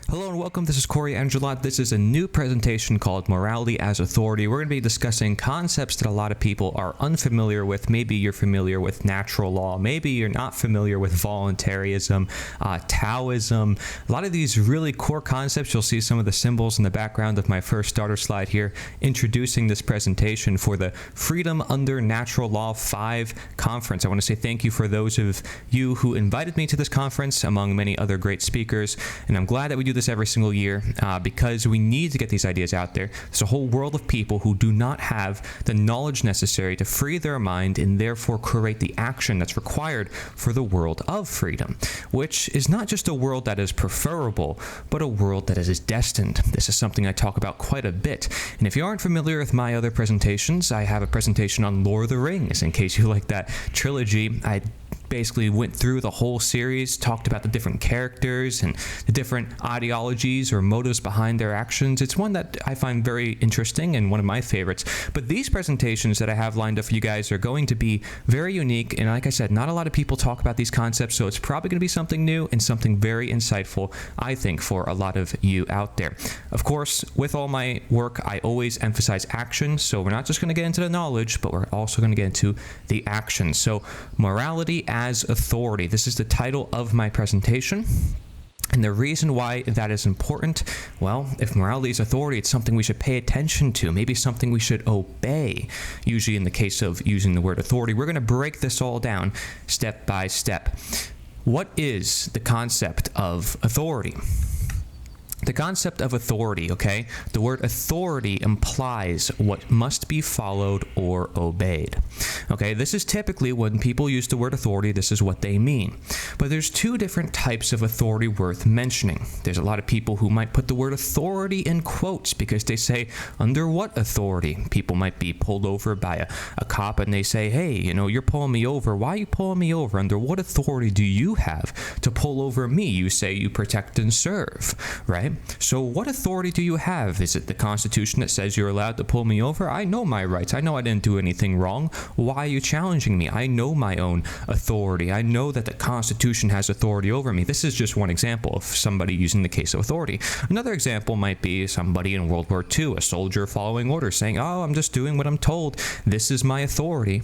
Hello and welcome. This is Cory Edmund. This is a new presentation called Morality as Authority. We're going to be discussing concepts that a lot of people are unfamiliar with. Maybe you're familiar with natural law. Maybe you're not familiar with voluntarism, Taoism. A lot of these really core concepts. You'll see some of the symbols in the background of my first starter slide here, introducing this presentation for the Freedom Under Natural Law 5 conference. I want to say thank you for those of you who invited me to this conference, among many other great speakers. And I'm glad that we do this every single year because we need to get these ideas out there. There's a whole world of people who do not have the knowledge necessary to free their mind and therefore create the action that's required for the world of freedom, which is not just a world that is preferable, but a world that is destined. This is something I talk about quite a bit. And if you aren't familiar with my other presentations, I have a presentation on Lord of the Rings. In case you like that trilogy, I basically went through the whole series, talked about the different characters and the different ideologies or motives behind their actions. It's one that I find very interesting and one of my favorites. But these presentations that I have lined up for you guys are going to be very unique. And like I said, not a lot of people talk about these concepts, so it's probably going to be something new and something very insightful, I think, for a lot of you out there. Of course, with all my work, I always emphasize action. So we're not just going to get into the knowledge, but we're also going to get into the action. So morality as authority. This is the title of my presentation. And the reason why that is important, well, if morality is authority, it's something we should pay attention to, maybe something we should obey. Usually in the case of using the word authority, we're going to break this all down step by step. What is the concept of authority? The concept of authority, okay? The word authority implies what must be followed or obeyed. Okay, this is typically when people use the word authority, this is what they mean. But there's two different types of authority worth mentioning. There's a lot of people who might put the word authority in quotes because they say, under what authority? People might be pulled over by a cop and they say, hey, you know, you're pulling me over. Why are you pulling me over? Under what authority do you have to pull over me? You say you protect and serve, right? So what authority do you have? Is it the Constitution that says you're allowed to pull me over? I know my rights. I know I didn't do anything wrong. Why are you challenging me? I know my own authority. I know that the Constitution has authority over me. This is just one example of somebody using the case of authority. Another example might be somebody in World War II, a soldier following orders, saying, oh, I'm just doing what I'm told. This is my authority.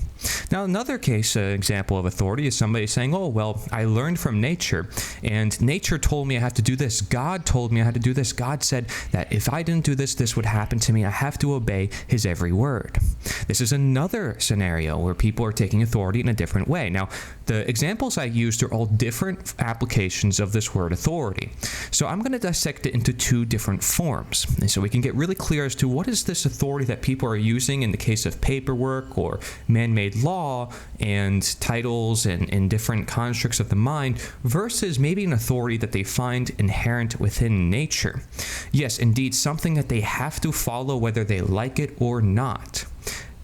Now, another case example of authority is somebody saying, oh, well, I learned from nature, and nature told me I have to do this. God told me I had to do this. God said that if I didn't do this, this would happen to me. I have to obey his every word. This is another scenario where people are taking authority in a different way. Now, the examples I used are all different applications of this word authority. So I'm going to dissect it into two different forms. And so we can get really clear as to what is this authority that people are using in the case of paperwork or man-made law and titles and different constructs of the mind versus maybe an authority that they find inherent within nature. Yes, indeed, something that they have to follow whether they like it or not.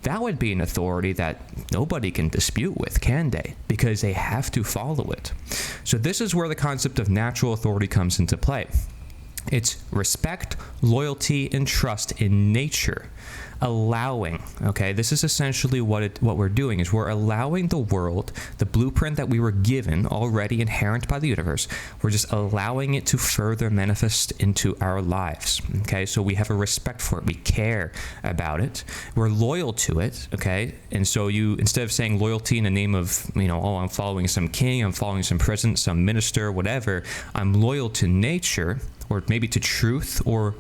That would be an authority that nobody can dispute with, can they? Because they have to follow it. So this is where the concept of natural authority comes into play. It's respect, loyalty, and trust in nature. Allowing, okay, this is essentially what we're doing is we're allowing the world, the blueprint that we were given already inherent by the universe, we're just allowing it to further manifest into our lives, okay? So we have a respect for it, we care about it, we're loyal to it, okay? And so you, instead of saying loyalty in the name of, you know, oh, I'm following some king, I'm following some president, some minister, whatever, I'm loyal to nature, or maybe to truth, or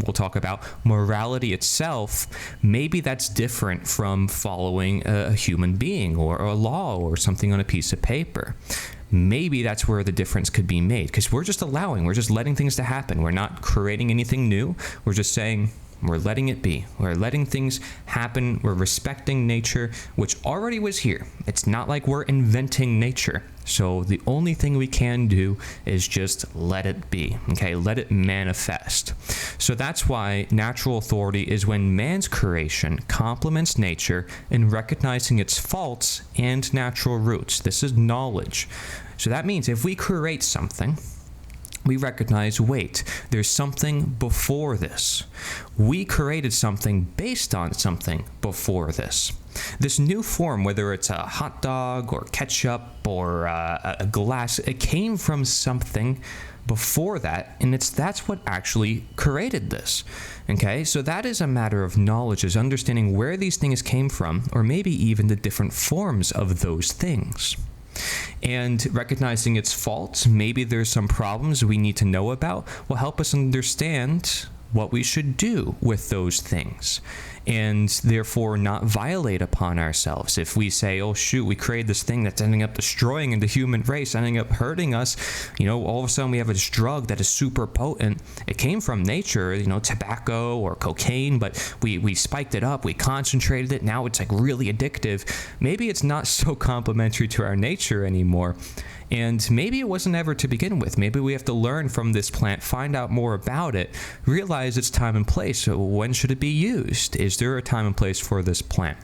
we'll talk about morality itself. Maybe that's different from following a human being or a law or something on a piece of paper. Maybe that's where the difference could be made because we're just allowing, we're just letting things to happen. We're not creating anything new. We're just saying, we're letting it be. We're letting things happen. We're respecting nature, which already was here. It's not like we're inventing nature. So the only thing we can do is just let it be, okay? Let it manifest. So that's why natural authority is when man's creation complements nature in recognizing its faults and natural roots. This is knowledge. So that means if we create something, we recognize, wait, there's something before this. We created something based on something before this. This new form, whether it's a hot dog or ketchup or a glass, it came from something before that, and that's what actually created this. Okay, so that is a matter of knowledge, is understanding where these things came from, or maybe even the different forms of those things. And recognizing its faults, maybe there's some problems we need to know about, will help us understand what we should do with those things, and therefore not violate upon ourselves. If we say, oh shoot, we created this thing that's ending up destroying the human race, ending up hurting us, all of a sudden we have this drug that is super potent. It came from nature, tobacco or cocaine, but we spiked it up, we concentrated it, now it's like really addictive. Maybe it's not so complementary to our nature anymore. And maybe it wasn't ever to begin with. Maybe we have to learn from this plant, find out more about it, realize its time and place. So when should it be used? Is there a time and place for this plant?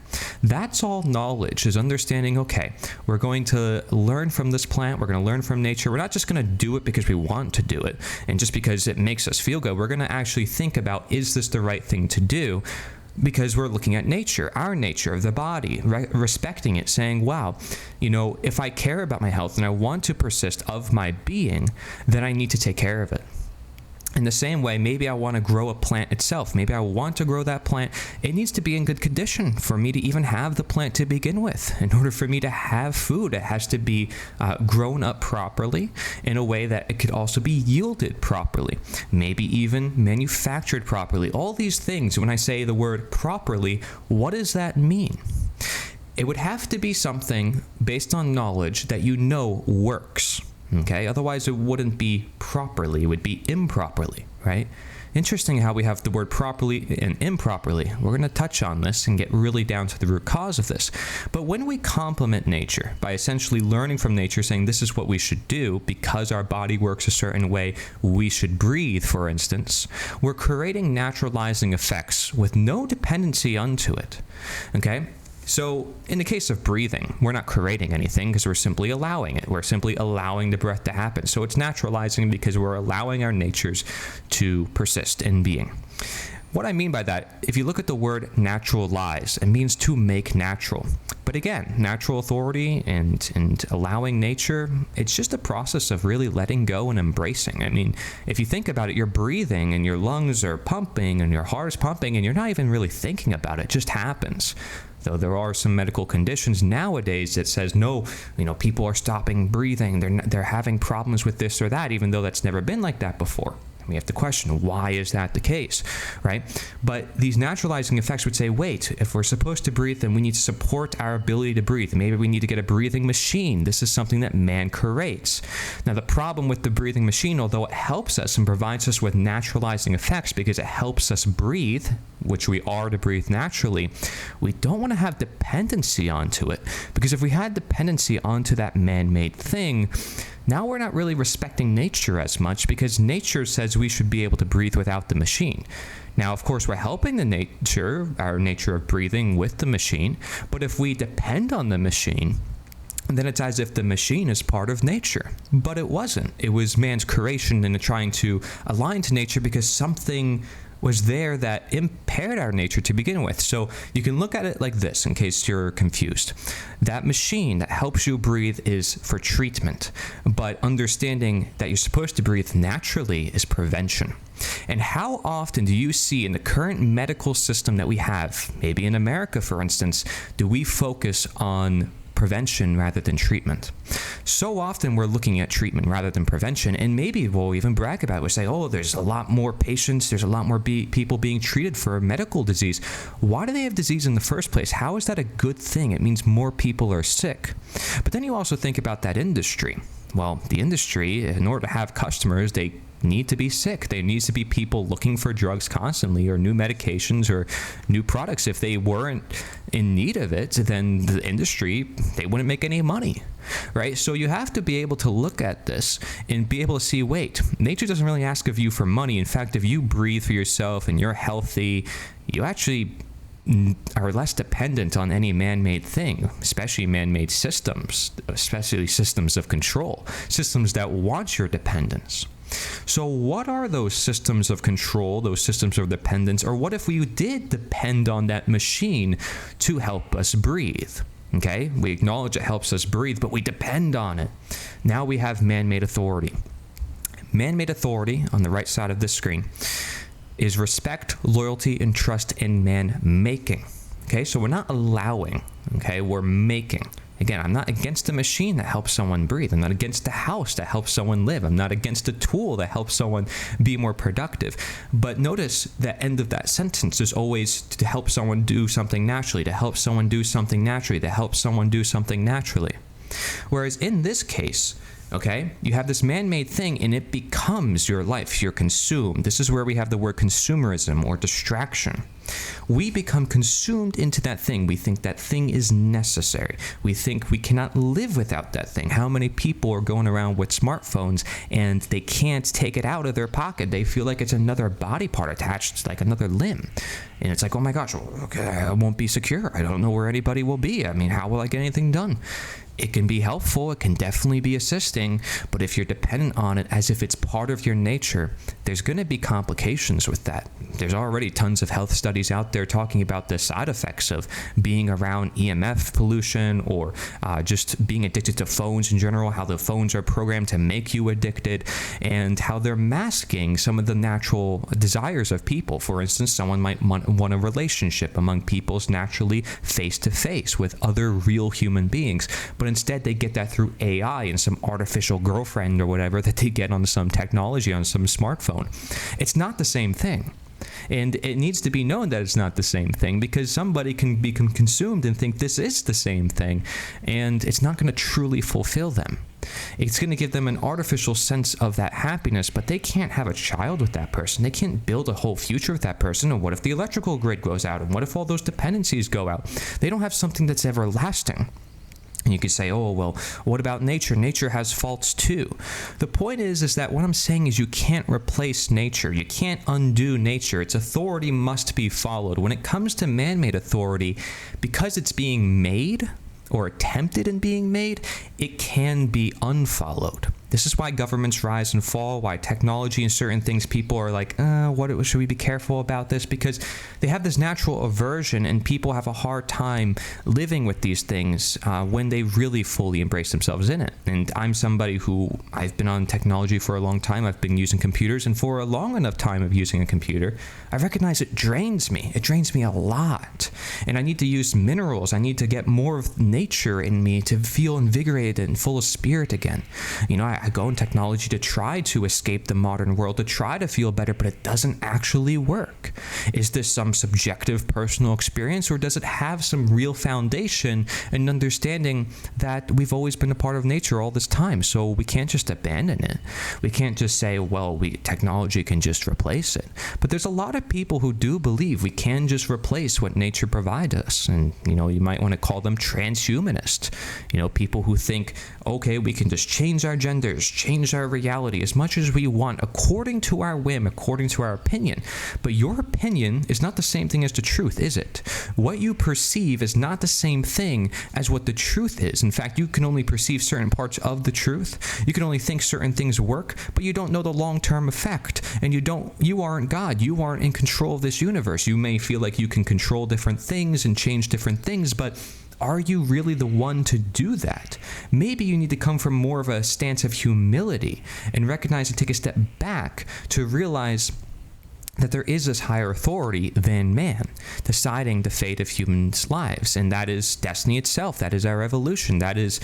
That's all knowledge, is understanding, okay, we're going to learn from this plant, we're going to learn from nature. We're not just going to do it because we want to do it, and just because it makes us feel good. We're going to actually think about, is this the right thing to do? Because we're looking at nature, our nature of the body, respecting it, saying, wow, if I care about my health and I want to persist of my being, then I need to take care of it. In the same way, maybe I want to grow a plant itself. Maybe I want to grow that plant. It needs to be in good condition for me to even have the plant to begin with. In order for me to have food, it has to be grown up properly in a way that it could also be yielded properly, maybe even manufactured properly. All these things, when I say the word properly, what does that mean? It would have to be something based on knowledge that works. Okay, otherwise it wouldn't be properly, it would be improperly, right? Interesting how we have the word properly and improperly. We're going to touch on this and get really down to the root cause of this. But when we complement nature by essentially learning from nature, saying this is what we should do because our body works a certain way, we should breathe, for instance, we're creating naturalizing effects with no dependency unto it, okay? So in the case of breathing, we're not creating anything because we're simply allowing it. We're simply allowing the breath to happen. So it's naturalizing because we're allowing our natures to persist in being. What I mean by that, if you look at the word naturalize, it means to make natural. But again, natural authority and allowing nature, it's just a process of really letting go and embracing. I mean, if you think about it, you're breathing and your lungs are pumping and your heart is pumping and you're not even really thinking about it. It just happens. Though there are some medical conditions nowadays that says, no, people are stopping breathing. They're having problems with this or that, even though that's never been like that before. We have to question, why is that the case, right? But these naturalizing effects would say, wait, if we're supposed to breathe, then we need to support our ability to breathe. Maybe we need to get a breathing machine. This is something that man creates. Now, the problem with the breathing machine, although it helps us and provides us with naturalizing effects because it helps us breathe, which we are to breathe naturally, we don't want to have dependency onto it. Because if we had dependency onto that man-made thing, now we're not really respecting nature as much because nature says we should be able to breathe without the machine. Now, of course, we're helping our nature of breathing with the machine, but if we depend on the machine, then it's as if the machine is part of nature. But it wasn't. It was man's creation and trying to align to nature because something was there that impaired our nature to begin with. So you can look at it like this in case you're confused. That machine that helps you breathe is for treatment, but understanding that you're supposed to breathe naturally is prevention. And how often do you see in the current medical system that we have, maybe in America, for instance, do we focus on prevention rather than treatment? So often we're looking at treatment rather than prevention, and maybe we'll even brag about it. We'll say, oh, there's a lot more patients, there's a lot more people being treated for medical disease. Why do they have disease in the first place? How is that a good thing? It means more people are sick. But then you also think about that industry. Well, the industry, in order to have customers, they need to be sick. There needs to be people looking for drugs constantly or new medications or new products. If they weren't in need of it, then the industry, they wouldn't make any money, right? So you have to be able to look at this and be able to see, wait, nature doesn't really ask of you for money. In fact, if you breathe for yourself and you're healthy, you actually are less dependent on any man-made thing, especially man-made systems, especially systems of control, systems that want your dependence. So what are those systems of control, those systems of dependence, or what if we did depend on that machine to help us breathe? Okay, we acknowledge it helps us breathe, but we depend on it. Now we have man-made authority. Man-made authority, on the right side of this screen, is respect, loyalty, and trust in man-making. Okay, so we're not allowing, okay, we're making. Again, I'm not against the machine that helps someone breathe. I'm not against the house that helps someone live. I'm not against the tool that helps someone be more productive. But notice the end of that sentence is always to help someone do something naturally, to help someone do something naturally, to help someone do something naturally. Whereas in this case, okay, you have this man-made thing and it becomes your life. You're consumed. This is where we have the word consumerism or distraction. We become consumed into that thing. We think that thing is necessary. We think we cannot live without that thing. How many people are going around with smartphones and they can't take it out of their pocket? They feel like it's another body part attached, like another limb. And it's like, oh my gosh, okay, I won't be secure. I don't know where anybody will be. I mean, how will I get anything done? It can be helpful, it can definitely be assisting, but if you're dependent on it as if it's part of your nature, there's going to be complications with that. There's already tons of health studies out there talking about the side effects of being around EMF pollution or just being addicted to phones in general, how the phones are programmed to make you addicted, and how they're masking some of the natural desires of people. For instance, someone might want a relationship among people's naturally face-to-face with other real human beings, but instead they get that through AI and some artificial girlfriend or whatever that they get on some technology on some smartphone. It's not the same thing. And it needs to be known that it's not the same thing, because somebody can become consumed and think this is the same thing, and it's not going to truly fulfill them. It's going to give them an artificial sense of that happiness, but they can't have a child with that person. They can't build a whole future with that person. And what if the electrical grid goes out? And what if all those dependencies go out? They don't have something that's everlasting. And you could say, oh, well, what about nature? Nature has faults too. The point is that what I'm saying is you can't replace nature. You can't undo nature. Its authority must be followed. When it comes to man-made authority, because it's being made or attempted in being made, it can be unfollowed. This is why governments rise and fall, why technology and certain things, people are like, should we be careful about this? Because they have this natural aversion and people have a hard time living with these things when they really fully embrace themselves in it. And I'm somebody who, I've been on technology for a long time. I've been using computers, and for a long enough time of using a computer, I recognize it drains me. It drains me a lot. And I need to use minerals. I need to get more of nature in me to feel invigorated and full of spirit again. You know, I go in technology to try to escape the modern world, to try to feel better, but it doesn't actually work. Is this some subjective personal experience, or does it have some real foundation and understanding that we've always been a part of nature all this time, so we can't just abandon it? We can't just say, well, technology can just replace it. But there's a lot of people who do believe we can just replace what nature provides us, and you might want to call them transhumanists. People who think, okay, we can just change our gender, change our reality as much as we want according to our whim, according to our opinion. But your opinion is not the same thing as the truth, is it? What you perceive is not the same thing as what the truth is. In fact, you can only perceive certain parts of the truth. You can only think certain things work, but you don't know the long-term effect. And you aren't God. You aren't in control of this universe. You may feel like you can control different things and change different things, but are you really the one to do that? Maybe you need to come from more of a stance of humility and recognize and take a step back to realize that there is this higher authority than man, deciding the fate of humans' lives. And that is destiny itself. That is our evolution. That is,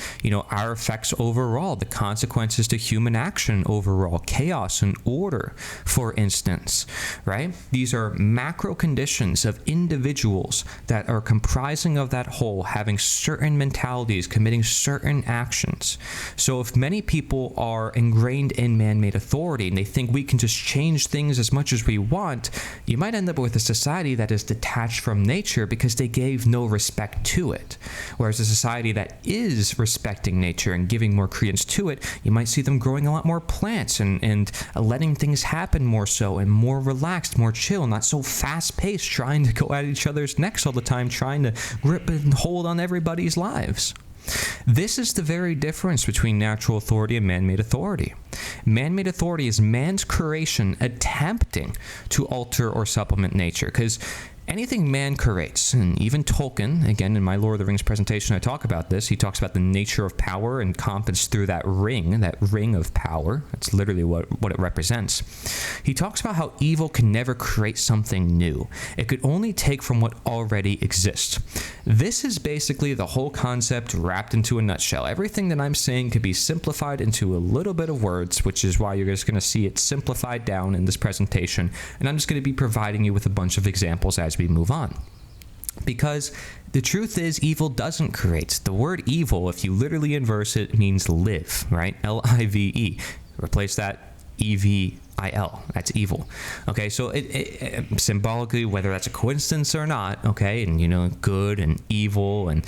our effects overall, the consequences to human action overall, chaos and order, for instance, right? These are macro conditions of individuals that are comprising of that whole, having certain mentalities, committing certain actions. So if many people are ingrained in man-made authority and they think we can just change things as much as we want, you might end up with a society that is detached from nature because they gave no respect to it. Whereas a society that is respecting nature and giving more credence to it, you might see them growing a lot more plants and letting things happen more so, and more relaxed, more chill, not so fast-paced, trying to go at each other's necks all the time, trying to grip and hold on everybody's lives. This is the very difference between natural authority and man-made authority. Man-made authority is man's creation attempting to alter or supplement nature, because anything man creates, and even Tolkien, again in my Lord of the Rings presentation I talk about this, he talks about the nature of power encompassed through that ring of power. That's literally what it represents. He talks about how evil can never create something new. It could only take from what already exists. This is basically the whole concept wrapped into a nutshell. Everything that I'm saying could be simplified into a little bit of words, which is why you're just going to see it simplified down in this presentation, and I'm just going to be providing you with a bunch of examples as we move on. Because the truth is, evil doesn't create. The word evil, if you literally inverse it, means live, right? L-I-V-E. Replace that E-V-I-L. That's evil. Okay, so it symbolically, whether that's a coincidence or not, okay, and good and evil and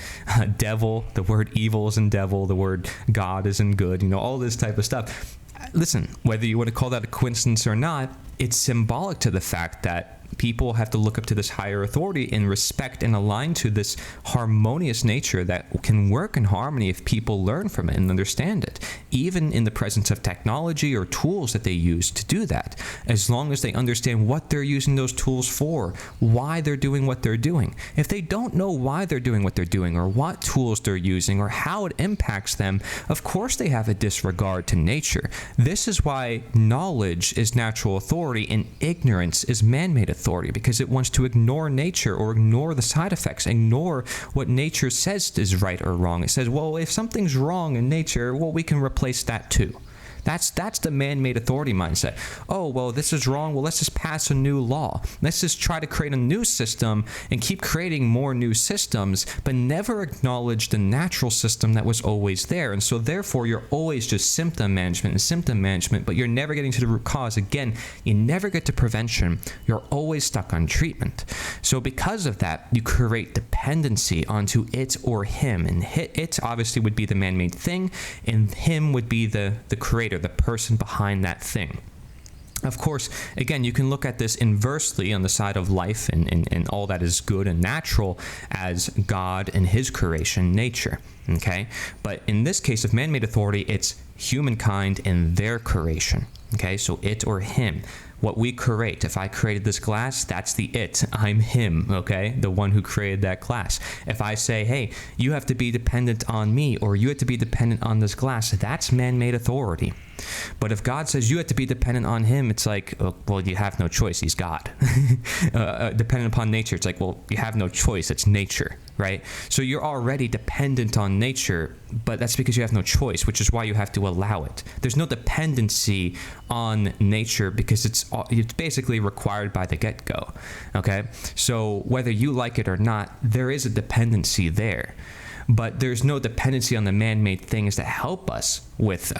devil, the word evil is in devil, the word God is in good, all this type of stuff. Listen, whether you want to call that a coincidence or not, it's symbolic to the fact that people have to look up to this higher authority and respect and align to this harmonious nature that can work in harmony if people learn from it and understand it, even in the presence of technology or tools that they use to do that, as long as they understand what they're using those tools for, why they're doing what they're doing. If they don't know why they're doing what they're doing or what tools they're using or how it impacts them, of course they have a disregard to nature. This is why knowledge is natural authority and ignorance is man-made authority, because it wants to ignore nature or ignore the side effects, ignore what nature says is right or wrong. It says, well, if something's wrong in nature, well, we can replace that too. That's the man-made authority mindset. Oh, well, this is wrong. Well, let's just pass a new law. Let's just try to create a new system and keep creating more new systems, but never acknowledge the natural system that was always there. And so therefore, you're always just symptom management, but you're never getting to the root cause. Again, you never get to prevention. You're always stuck on treatment. So because of that, you create dependency onto it or him. And it obviously would be the man-made thing, and him would be the creator, the person behind that thing. Of course, again, you can look at this inversely on the side of life and all that is good and natural as God and his creation, nature, okay? But in this case of man-made authority, it's humankind and their creation, okay? So it or him. What we create. If I created this glass, that's the it. I'm him, okay? The one who created that glass. If I say, hey, you have to be dependent on me, or you have to be dependent on this glass, that's man-made authority. But if God says you have to be dependent on him, it's like, oh, well, you have no choice. He's God. Dependent upon nature, it's like, well, you have no choice. It's nature, right? So you're already dependent on nature, but that's because you have no choice, which is why you have to allow it. There's no dependency on nature because it's basically required by the get-go, okay? So whether you like it or not, there is a dependency there. But there's no dependency on the man-made things that help us with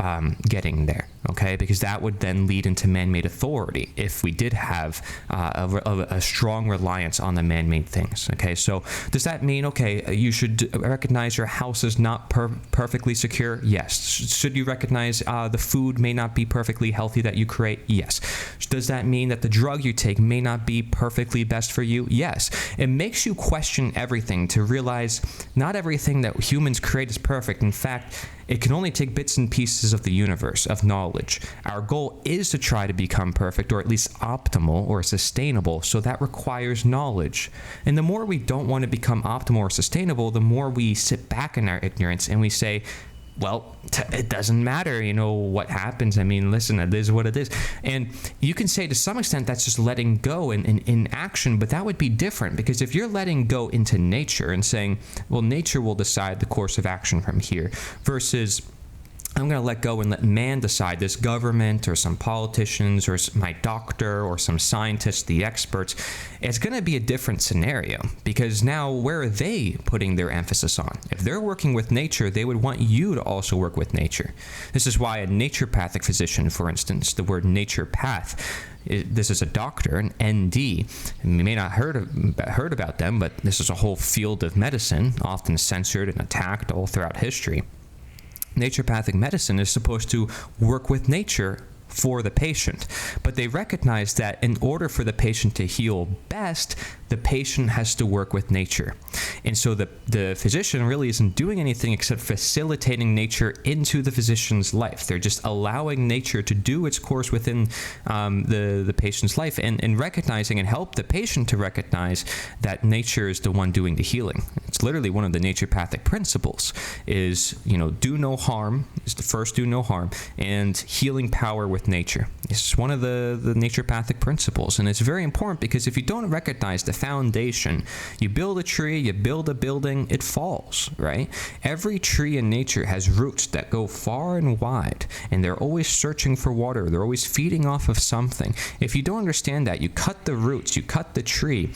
getting there, okay? Because that would then lead into man-made authority if we did have a strong reliance on the man-made things, okay? So does that mean, okay, you should recognize your house is not perfectly secure? Yes. Should you recognize the food may not be perfectly healthy that you create? Yes. Does that mean that the drug you take may not be perfectly best for you? Yes. It makes you question everything to realize not everything that humans create is perfect. In fact, it can only take bits and pieces of the universe, of knowledge. Our goal is to try to become perfect, or at least optimal or sustainable, so that requires knowledge. And the more we don't want to become optimal or sustainable, the more we sit back in our ignorance and we say, well, it doesn't matter, what happens. I mean, listen, it is what it is. And you can say to some extent that's just letting go in action, but that would be different, because if you're letting go into nature and saying, well, nature will decide the course of action from here, versus I'm going to let go and let man decide, this government or some politicians or my doctor or some scientists, the experts, it's going to be a different scenario, because now where are they putting their emphasis on? If they're working with nature, they would want you to also work with nature. This is why a naturopathic physician, for instance, the word naturopath, this is a doctor, an ND. You may not heard about them, but this is a whole field of medicine, often censored and attacked all throughout history. Naturopathic medicine is supposed to work with nature for the patient, but they recognize that in order for the patient to heal best, the patient has to work with nature. And so the physician really isn't doing anything except facilitating nature into the physician's life. They're just allowing nature to do its course within the patient's life, and recognizing and help the patient to recognize that nature is the one doing the healing. It's literally one of the naturopathic principles is, do no harm, is the first do no harm, and healing power with nature. It's one of the naturopathic principles, and it's very important because if you don't recognize the foundation, you build a tree, you build a building, it falls, right? Every tree in nature has roots that go far and wide, and they're always searching for water. They're always feeding off of something. If you don't understand that, you cut the roots, you cut the tree,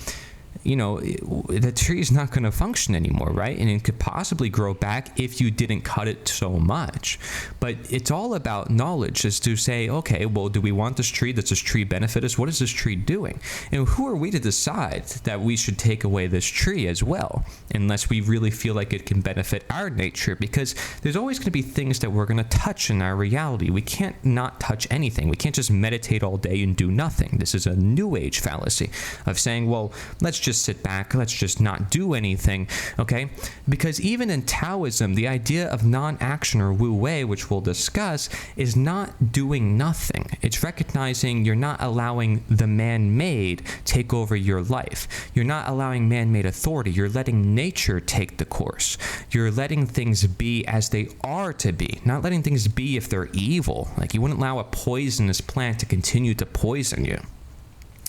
the tree is not going to function anymore, right? And it could possibly grow back if you didn't cut it so much. But it's all about knowledge, is to say, okay, well, do we want this tree? Does this tree benefit us? What is this tree doing? And who are we to decide that we should take away this tree as well, unless we really feel like it can benefit our nature? Because there's always going to be things that we're going to touch in our reality. We can't not touch anything. We can't just meditate all day and do nothing. This is a new age fallacy of saying, well, let's just sit back, let's just not do anything, okay? Because even in Taoism, the idea of non-action, or Wu Wei, which we'll discuss, is not doing nothing. It's recognizing you're not allowing the man-made take over your life. You're not allowing man-made authority. You're letting nature take the course. You're letting things be as they are to be, not letting things be if they're evil. Like, you wouldn't allow a poisonous plant to continue to poison you.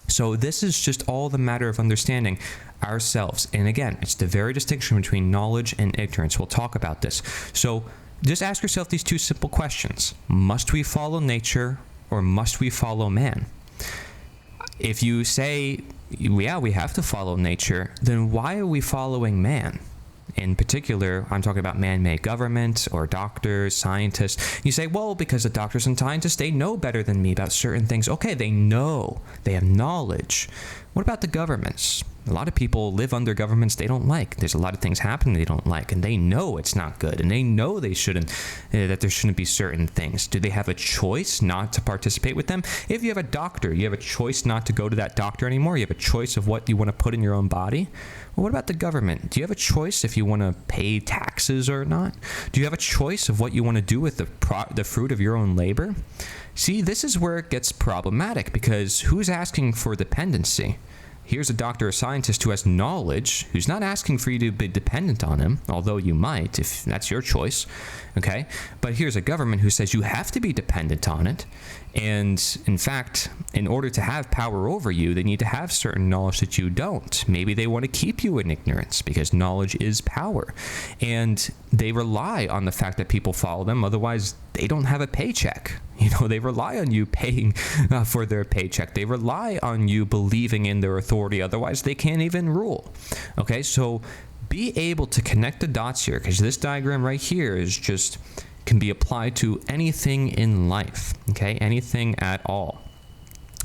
So this is just all the matter of understanding ourselves. And again, it's the very distinction between knowledge and ignorance. We'll talk about this. So just ask yourself these two simple questions. Must we follow nature, or must we follow man? If you say, yeah, we have to follow nature, then why are we following man? In particular, I'm talking about man-made government or doctors, scientists. You say, well, because the doctors and scientists, they know better than me about certain things. Okay, they know. They have knowledge. What about the governments? A lot of people live under governments they don't like. There's a lot of things happening they don't like, and they know it's not good, and they know they shouldn't, that there shouldn't be certain things. Do they have a choice not to participate with them? If you have a doctor, you have a choice not to go to that doctor anymore. You have a choice of what you want to put in your own body. Well, what about the government? Do you have a choice if you want to pay taxes or not? Do you have a choice of what you want to do with the fruit of your own labor? See, this is where it gets problematic, because who's asking for dependency? Here's a doctor or scientist who has knowledge, who's not asking for you to be dependent on him, although you might, if that's your choice, okay? But here's a government who says you have to be dependent on it, and in fact, in order to have power over you, they need to have certain knowledge that you don't. Maybe they want to keep you in ignorance, because knowledge is power, and they rely on the fact that people follow them, otherwise they don't have a paycheck. They rely on you paying for their paycheck. They rely on you believing in their authority. Otherwise, they can't even rule. Okay, so be able to connect the dots here, because this diagram right here is just can be applied to anything in life. Okay, anything at all.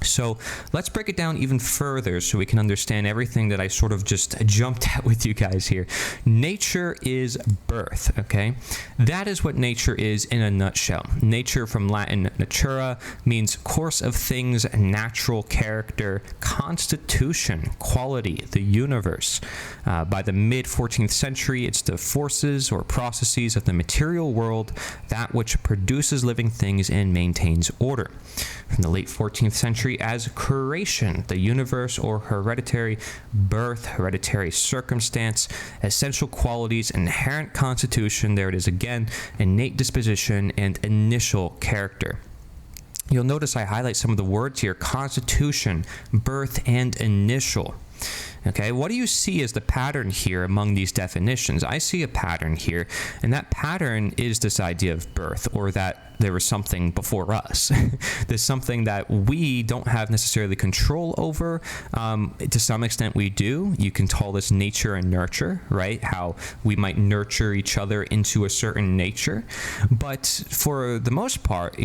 So let's break it down even further so we can understand everything that I sort of just jumped at with you guys here. Nature is birth, okay? That is what nature is in a nutshell. Nature, from Latin natura, means course of things, natural character, constitution, quality, the universe. By the mid-14th century, it's the forces or processes of the material world, that which produces living things and maintains order. From the late 14th century, as creation, the universe, or hereditary birth, hereditary circumstance, essential qualities, inherent constitution, there it is again, innate disposition, and initial character. You'll notice I highlight some of the words here: constitution, birth, and initial. Okay, what do you see as the pattern here among these definitions? I see a pattern here, and that pattern is this idea of birth, or that there was something before us. There's something that we don't have necessarily control over. To some extent we do. You can call this nature and nurture, right? How we might nurture each other into a certain nature. But for the most part,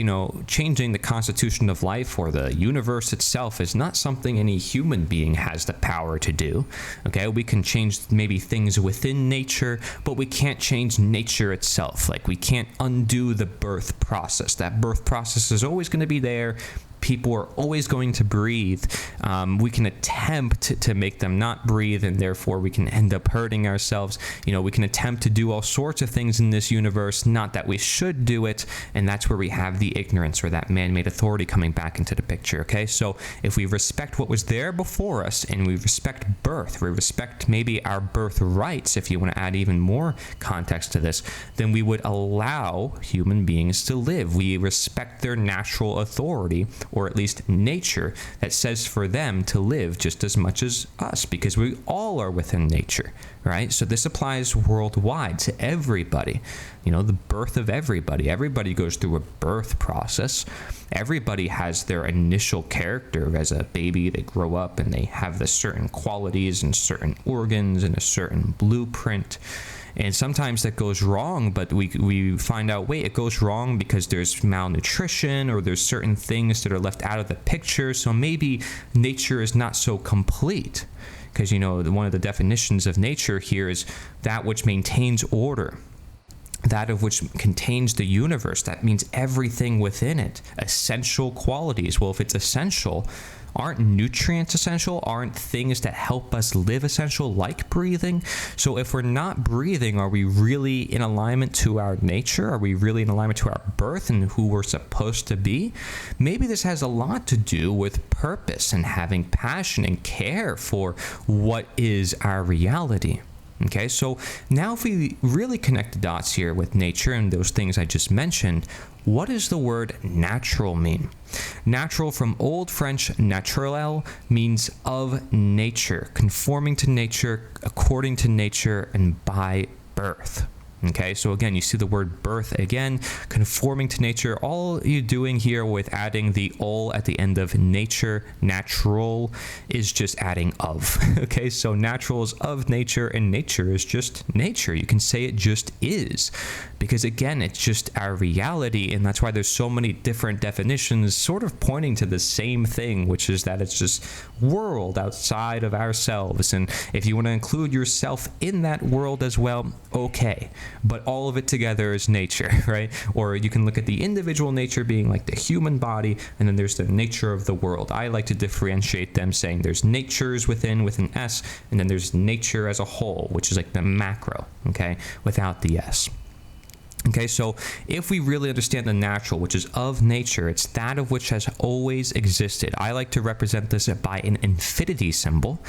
changing the constitution of life or the universe itself is not something any human being has the power to do. Okay, we can change maybe things within nature, but we can't change nature itself. Like, we can't undo the birth process. That birth process is always going to be there. people are always going to breathe. We can attempt to make them not breathe, and therefore we can end up hurting ourselves. We can attempt to do all sorts of things in this universe, not that we should do it, and that's where we have the ignorance or that man-made authority coming back into the picture, okay? So if we respect what was there before us, and we respect birth, we respect maybe our birth rights, if you want to add even more context to this, then we would allow human beings to live. We respect their natural authority, or at least nature, that says for them to live just as much as us, because we all are within nature, right? So this applies worldwide to everybody. The birth of everybody. Everybody goes through a birth process. Everybody has their initial character as a baby. They grow up and they have the certain qualities and certain organs and a certain blueprint. And sometimes that goes wrong, but we find out, wait, it goes wrong because there's malnutrition or there's certain things that are left out of the picture. So maybe nature is not so complete. Because, one of the definitions of nature here is that which maintains order, that of which contains the universe. That means everything within it, essential qualities. Well, if it's essential, aren't nutrients essential? Aren't things that help us live essential, like breathing? So if we're not breathing, are we really in alignment to our nature? Are we really in alignment to our birth and who we're supposed to be? Maybe this has a lot to do with purpose and having passion and care for what is our reality. Okay, so now if we really connect the dots here with nature and those things I just mentioned, what does the word natural mean? Natural, from Old French naturel, means of nature, conforming to nature, according to nature, and by birth. Okay, so again, you see the word birth again, conforming to nature. All you're doing here with adding the ol at the end of nature, natural, is just adding of. Okay, so natural is of nature, and nature is just nature. You can say it just is, because again, it's just our reality, and that's why there's so many different definitions sort of pointing to the same thing, which is that it's just world outside of ourselves. And if you want to include yourself in that world as well, okay. But all of it together is nature, right? Or you can look at the individual nature being like the human body, and then there's the nature of the world. I like to differentiate them, saying there's natures with an S, and then there's nature as a whole, which is like the macro, okay, without the S. Okay, so if we really understand the natural, which is of nature, it's that of which has always existed. I like to represent this by an infinity symbol.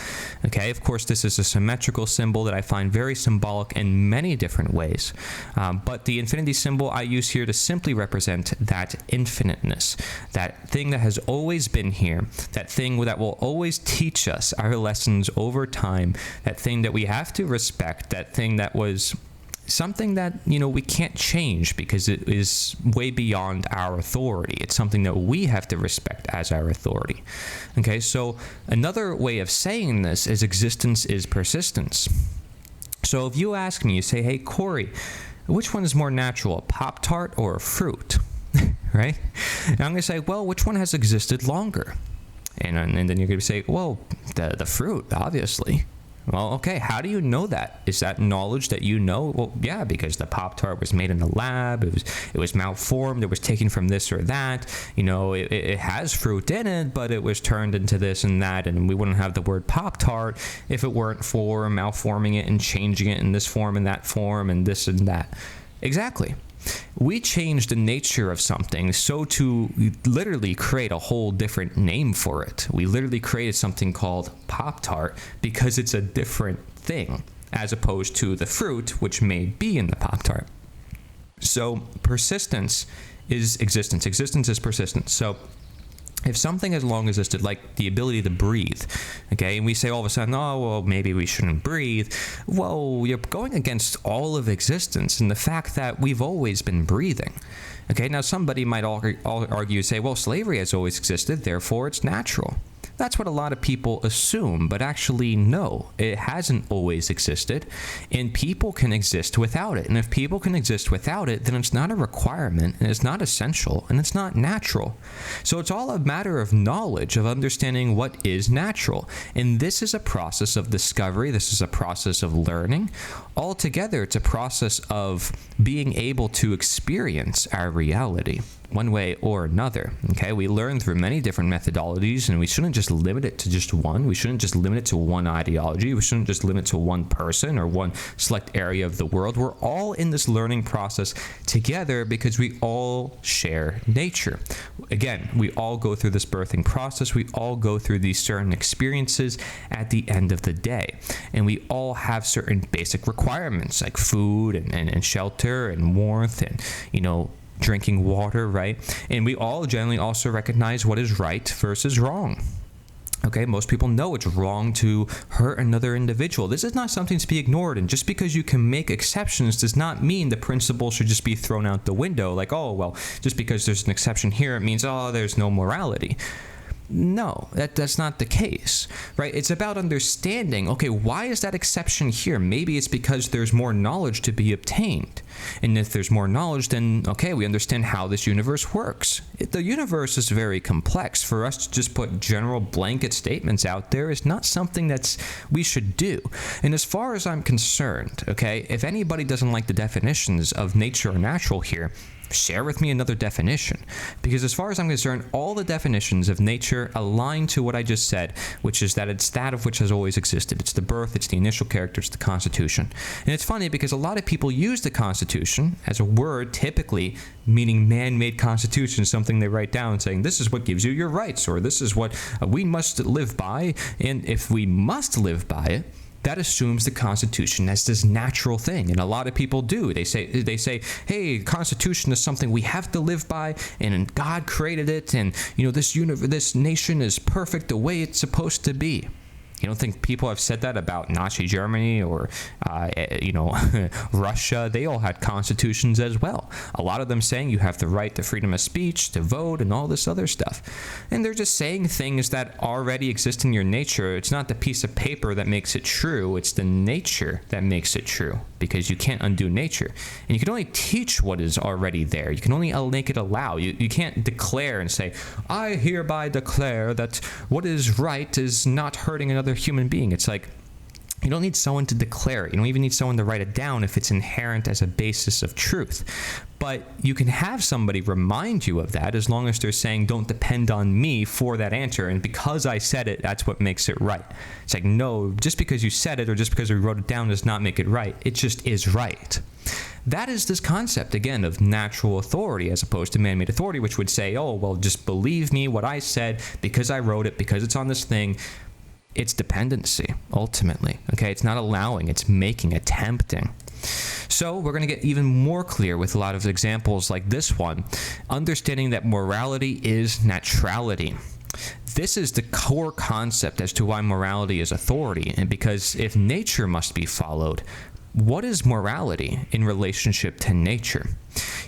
Okay, of course, this is a symmetrical symbol that I find very symbolic in many different ways. But the infinity symbol I use here to simply represent that infiniteness, that thing that has always been here, that thing that will always teach us our lessons over time, that thing that we have to respect, that thing that was something that, we can't change because it is way beyond our authority. It's something that we have to respect as our authority. Okay, so another way of saying this is existence is persistence. So if you ask me, you say, hey, Cory, which one is more natural, a Pop-Tart or a fruit? Right? And I'm going to say, well, which one has existed longer? And then you're going to say, well, the fruit, obviously. Well, okay, how do you know that? Is that knowledge that you know? Well, yeah, because the Pop-Tart was made in the lab, it was malformed, it was taken from this or that. It has fruit in it, but it was turned into this and that, and we wouldn't have the word Pop-Tart if it weren't for malforming it and changing it in this form and that form and this and that. Exactly. We change the nature of something so to literally create a whole different name for it. We literally created something called Pop-Tart because it's a different thing as opposed to the fruit, which may be in the Pop-Tart. So persistence is existence. Existence is persistence. So if something has long existed, like the ability to breathe, okay, and we say all of a sudden, oh, well, maybe we shouldn't breathe. Well, you're going against all of existence and the fact that we've always been breathing. Okay, now somebody might argue, say, well, slavery has always existed, therefore it's natural. That's what a lot of people assume, but actually, no, it hasn't always existed, and people can exist without it. And if people can exist without it, then it's not a requirement, and it's not essential, and it's not natural. So it's all a matter of knowledge, of understanding what is natural. And this is a process of discovery. This is a process of learning. Altogether, it's a process of being able to experience our reality. one way or another. Okay, we learn through many different methodologies, and we shouldn't just limit it to just one. We shouldn't just limit it to one ideology. We shouldn't just limit it to one person or one select area of the world. We're all in this learning process together because we all share nature. Again, we all go through this birthing process. We all go through these certain experiences at the end of the day, and we all have certain basic requirements like food and shelter and warmth and, drinking water, right? And we all generally also recognize what is right versus wrong. Okay, most people know it's wrong to hurt another individual. This is not something to be ignored, and just because you can make exceptions does not mean the principle should just be thrown out the window. Like, oh, well, just because there's an exception here, it means, oh, there's no morality. No, that's not the case, right? It's about understanding, okay, why is that exception here? Maybe it's because there's more knowledge to be obtained. And if there's more knowledge, then, okay, we understand how this universe works. The universe is very complex. For us to just put general blanket statements out there is not something we should do. And as far as I'm concerned, okay, if anybody doesn't like the definitions of nature or natural here, share with me another definition, because as far as I'm concerned, all the definitions of nature align to what I just said, which is that it's that of which has always existed. It's the birth, it's the initial character, it's the Constitution. And it's funny because a lot of people use the Constitution as a word, typically meaning man-made Constitution, something they write down saying this is what gives you your rights, or this is what we must live by. And if we must live by it, that assumes the Constitution as this natural thing, and a lot of people do. They say, hey, Constitution is something we have to live by, and God created it, and this nation is perfect the way it's supposed to be. You don't think people have said that about Nazi Germany or, Russia? They all had constitutions as well. A lot of them saying you have the right to freedom of speech, to vote, and all this other stuff. And they're just saying things that already exist in your nature. It's not the piece of paper that makes it true. It's the nature that makes it true, because you can't undo nature. And you can only teach what is already there. You can only make it allow. You can't declare and say, I hereby declare that what is right is not hurting another human being. It's like, you don't need someone to declare it. You don't even need someone to write it down if it's inherent as a basis of truth. But you can have somebody remind you of that, as long as they're saying, don't depend on me for that answer, and because I said it, that's what makes it right. It's like, no, just because you said it or just because we wrote it down does not make it right. It just is right. That is this concept, again, of natural authority as opposed to man-made authority, which would say, oh, well, just believe me, what I said, because I wrote it, because it's on this thing. It's dependency, ultimately. Okay, it's not allowing, it's making, attempting. So we're going to get even more clear with a lot of examples like this one, understanding that morality is naturality. This is the core concept as to why morality is authority, and because if nature must be followed, what is morality in relationship to nature?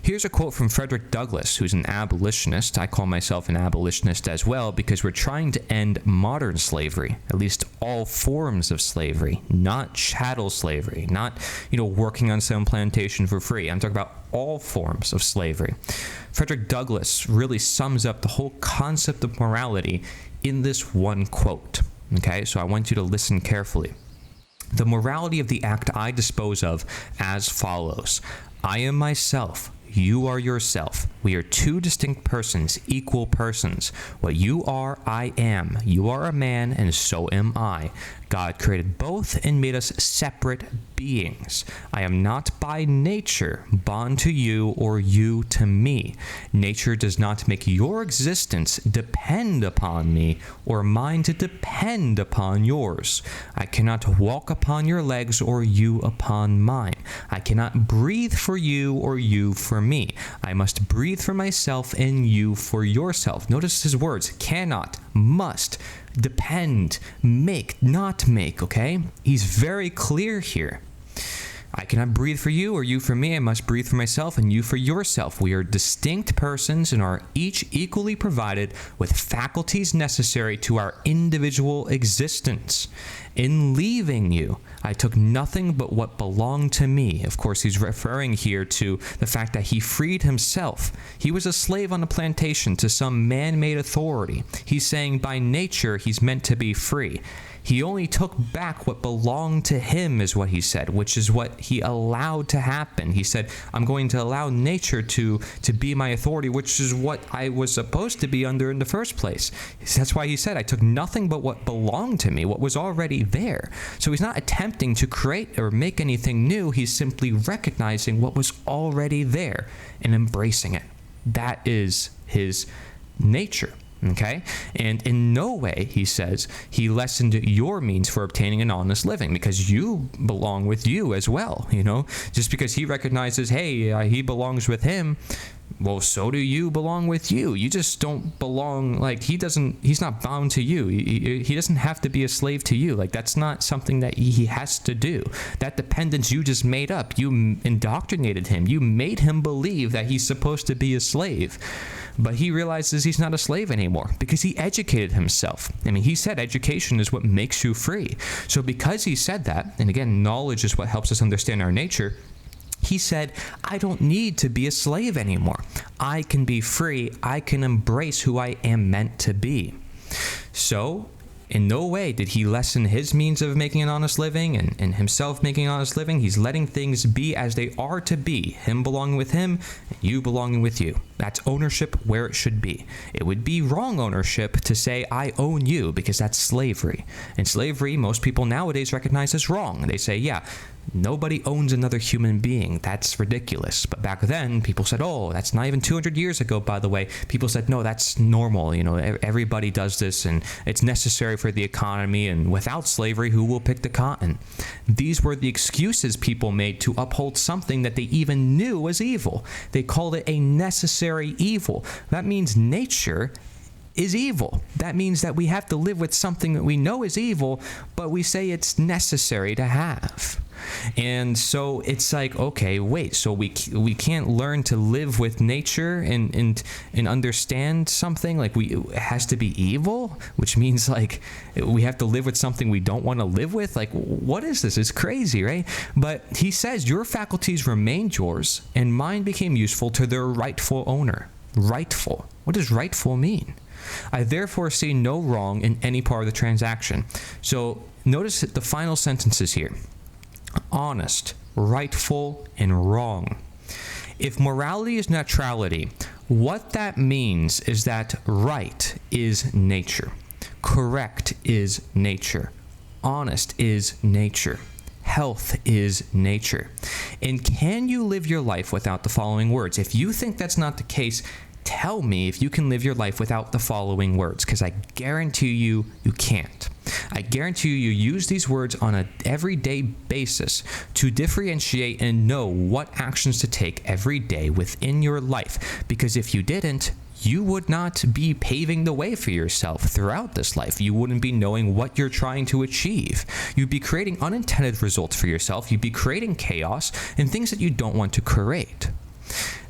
Here's a quote from Frederick Douglass, who's an abolitionist. I call myself an abolitionist as well, because we're trying to end modern slavery, at least all forms of slavery, not chattel slavery, not, working on some plantation for free. I'm talking about all forms of slavery. Frederick Douglass really sums up the whole concept of morality in this one quote. Okay, so I want you to listen carefully. The morality of the act I dispose of as follows. I am myself. You are yourself. We are two distinct persons, equal persons. What you are, I am. You are a man, and so am I. God created both and made us separate beings. I am not by nature bond to you or you to me. Nature does not make your existence depend upon me or mine to depend upon yours. I cannot walk upon your legs or you upon mine. I cannot breathe for you or you for me. I must breathe for myself and you for yourself. Notice his words, cannot, must, depend, make, not make, okay? He's very clear here. I cannot breathe for you or you for me. I must breathe for myself and you for yourself. We are distinct persons and are each equally provided with faculties necessary to our individual existence. In leaving you, I took nothing but what belonged to me. Of course, he's referring here to the fact that he freed himself. He was a slave on a plantation to some man-made authority. He's saying by nature he's meant to be free. He only took back what belonged to him, is what he said, which is what he allowed to happen. He said, I'm going to allow nature to be my authority, which is what I was supposed to be under in the first place. That's why he said, I took nothing but what belonged to me, what was already there. So he's not attempting to create or make anything new. He's simply recognizing what was already there and embracing it. That is his nature. Okay? And in no way, he says, he lessened your means for obtaining an honest living, because you belong with you as well, you know? Just because he recognizes, hey, he belongs with him, well, so do you belong with you. You just don't belong, like, he's not bound to you. He doesn't have to be a slave to you. Like, that's not something that he has to do. That dependence you just made up. You indoctrinated him. You made him believe that he's supposed to be a slave. But he realizes he's not a slave anymore because he educated himself. I mean, he said education is what makes you free. So because he said that, and again, knowledge is what helps us understand our nature, he said, I don't need to be a slave anymore. I can be free. I can embrace who I am meant to be. So in no way did he lessen his means of making an honest living and himself making an honest living. He's letting things be as they are to be. Him belonging with him, and you belonging with you. That's ownership where it should be. It would be wrong ownership to say, I own you, because that's slavery. And slavery, most people nowadays recognize as wrong. They say, yeah, nobody owns another human being. That's ridiculous. But back then, people said, oh, that's not even 200 years ago, by the way. People said, no, that's normal. You know, everybody does this, and it's necessary for the economy. And without slavery, who will pick the cotton? These were the excuses people made to uphold something that they even knew was evil. They called it a necessary evil. That means nature is evil. That means that we have to live with something that we know is evil, but we say it's necessary to have. And so it's like, okay, wait, so we can't learn to live with nature and understand something? Like, it has to be evil, which means like we have to live with something we don't want to live with? Like, what is this? It's crazy, right? But he says your faculties remained yours and mine became useful to their rightful owner. Rightful. What does rightful mean? I therefore see no wrong in any part of the transaction. So notice the final sentences here. Honest, rightful, and wrong. If morality is neutrality, what that means is that right is nature, correct is nature, honest is nature, health is nature. And can you live your life without the following words? If you think that's not the case, tell me if you can live your life without the following words, because I guarantee you, you can't. I guarantee you use these words on an everyday basis to differentiate and know what actions to take every day within your life. Because if you didn't, you would not be paving the way for yourself throughout this life. You wouldn't be knowing what you're trying to achieve. You'd be creating unintended results for yourself. You'd be creating chaos and things that you don't want to create.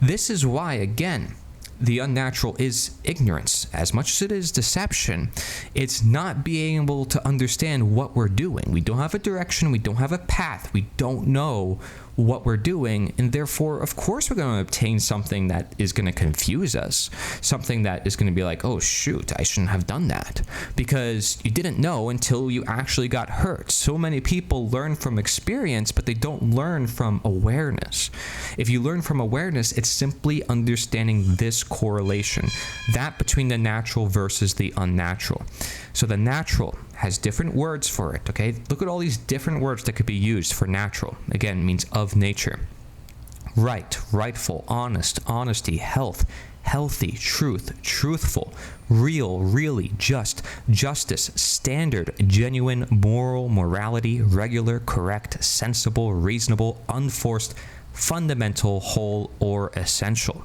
This is why, again, the unnatural is ignorance. As much as it is deception, it's not being able to understand what we're doing. We don't have a direction. We don't have a path. We don't know what we're doing, and therefore, of course, we're going to obtain something that is going to confuse us, something that is going to be like, oh shoot, I shouldn't have done that, because you didn't know until you actually got hurt. So many people learn from experience, but they don't learn from awareness. If you learn from awareness, it's simply understanding this correlation, that between the natural versus the unnatural. So the natural has different words for it, okay? Look at all these different words that could be used for natural. Again, it means of nature. Right, rightful, honest, honesty, health, healthy, truth, truthful, real, really, just, justice, standard, genuine, moral, morality, regular, correct, sensible, reasonable, unforced, fundamental, whole, or essential.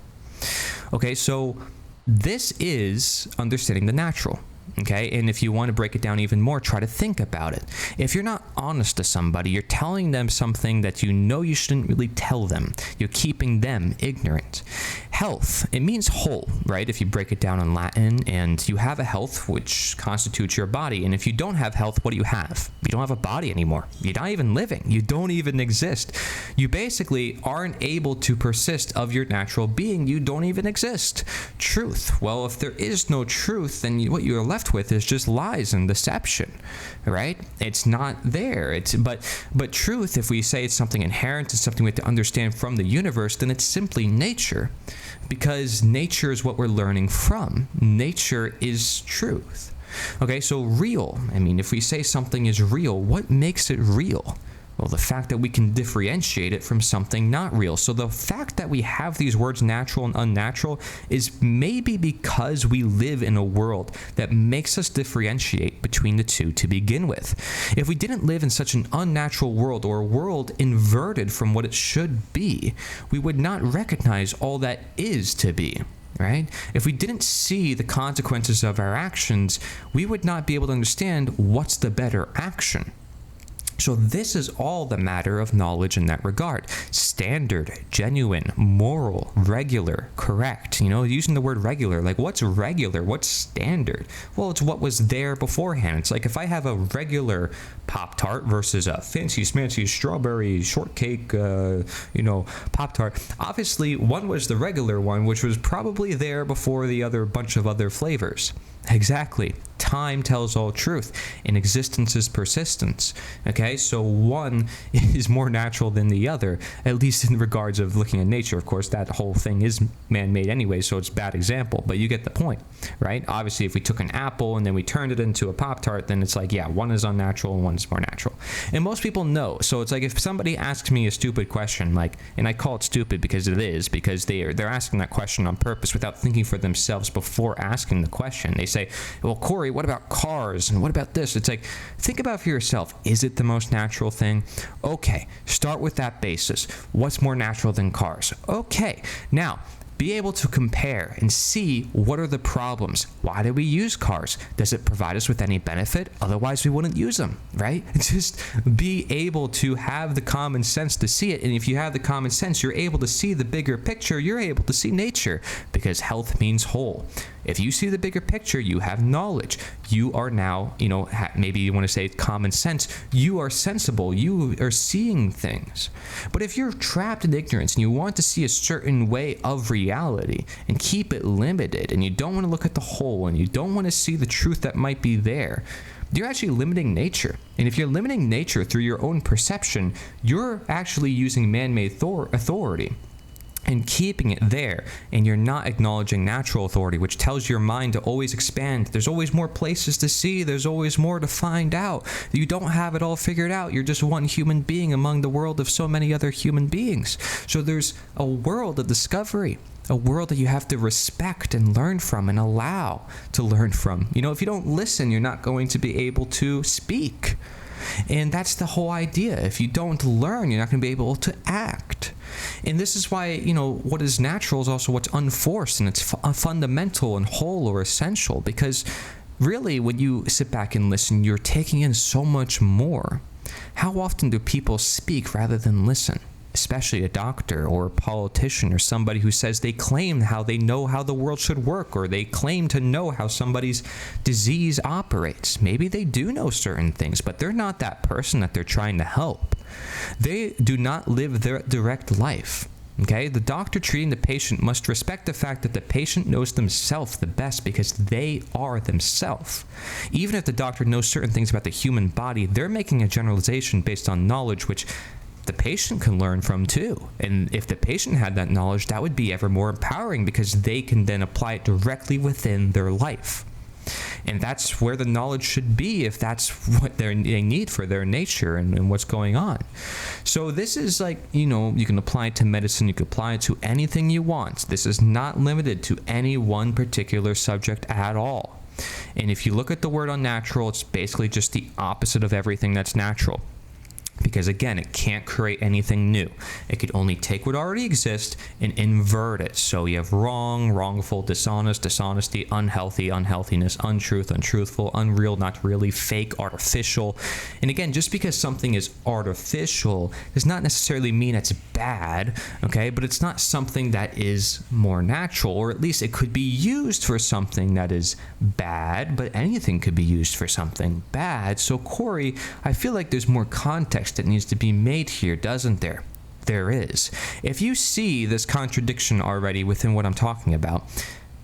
Okay, so this is understanding the natural. Okay, and if you want to break it down even more, try to think about it. If you're not honest to somebody, you're telling them something that you know you shouldn't really tell them. You're keeping them ignorant. Health, it means whole, right? If you break it down in Latin, and you have a health which constitutes your body. And if you don't have health, what do you have? You don't have a body anymore. You're not even living. You don't even exist. You basically aren't able to persist of your natural being. You don't even exist. Truth. Well, if there is no truth, then what you're left with is just lies and deception, right? It's not there. But truth, if we say it's something inherent, it's something we have to understand from the universe, then it's simply nature, because nature is what we're learning from. Nature is truth. Okay, so real. I mean, if we say something is real, what makes it real? Well, the fact that we can differentiate it from something not real. So the fact that we have these words natural and unnatural is maybe because we live in a world that makes us differentiate between the two to begin with. If we didn't live in such an unnatural world, or a world inverted from what it should be, we would not recognize all that is to be. Right? If we didn't see the consequences of our actions, we would not be able to understand what's the better action. So this is all the matter of knowledge in that regard. Standard, genuine, moral, regular, correct. Using the word regular, like what's regular? What's standard? Well, it's what was there beforehand. It's like if I have a regular Pop-Tart versus a fancy smancy strawberry shortcake, Pop-Tart. Obviously, one was the regular one, which was probably there before the other bunch of other flavors. Exactly. Time tells all truth, and existence is persistence. Okay, so one is more natural than the other, at least in regards of looking at nature. Of course, that whole thing is man-made anyway, so it's a bad example, but you get the point, right? Obviously, if we took an apple and then we turned it into a Pop-Tart, then it's like, yeah, one is unnatural and one is more natural. And most people know. So it's like if somebody asks me a stupid question, and I call it stupid because it is, because they're asking that question on purpose without thinking for themselves before asking the question. They say, well, Cory, what about cars? And what about this? It's like, think about for yourself. Is it the most natural thing? Okay, start with that basis. What's more natural than cars? Okay, now, be able to compare and see what are the problems. Why do we use cars? Does it provide us with any benefit? Otherwise, we wouldn't use them, right? Just be able to have the common sense to see it. And if you have the common sense, you're able to see the bigger picture. You're able to see nature, because health means whole. If you see the bigger picture, you have knowledge. You are now, maybe you want to say common sense. You are sensible. You are seeing things. But if you're trapped in ignorance and you want to see a certain way of reality and keep it limited, and you don't want to look at the whole, and you don't want to see the truth that might be there, you're actually limiting nature. And if you're limiting nature through your own perception, you're actually using man-made authority and keeping it there, and you're not acknowledging natural authority, which tells your mind to always expand. There's always more places to see. There's always more to find out. You don't have it all figured out. You're just one human being among the world of so many other human beings. So there's a world of discovery, a world that you have to respect and learn from and allow to learn from. If you don't listen, you're not going to be able to speak. And that's the whole idea. If you don't learn, you're not going to be able to act. And this is why, what is natural is also what's unforced, and it's fundamental and whole or essential, because really, when you sit back and listen, you're taking in so much more. How often do people speak rather than listen? Especially a doctor or a politician or somebody who says they claim how they know how the world should work, or they claim to know how somebody's disease operates. Maybe they do know certain things, but they're not that person that they're trying to help. They do not live their direct life. Okay, the doctor treating the patient must respect the fact that the patient knows themselves the best, because they are themselves. Even if the doctor knows certain things about the human body, they're making a generalization based on knowledge which the patient can learn from too. And if the patient had that knowledge, that would be ever more empowering, because they can then apply it directly within their life. And that's where the knowledge should be, if that's what they need for their nature and what's going on. So this is like, you can apply it to medicine, you can apply it to anything you want. This is not limited to any one particular subject at all. And if you look at the word unnatural, it's basically just the opposite of everything that's natural. Because again, it can't create anything new. It could only take what already exists and invert it. So you have wrong, wrongful, dishonest, dishonesty, unhealthy, unhealthiness, untruth, untruthful, unreal, not really, fake, artificial. And again, just because something is artificial does not necessarily mean it's bad, okay? But it's not something that is more natural, or at least it could be used for something that is bad, but anything could be used for something bad. So Cory, I feel like there's more context that needs to be made here, doesn't there? There is. If you see this contradiction already within what I'm talking about,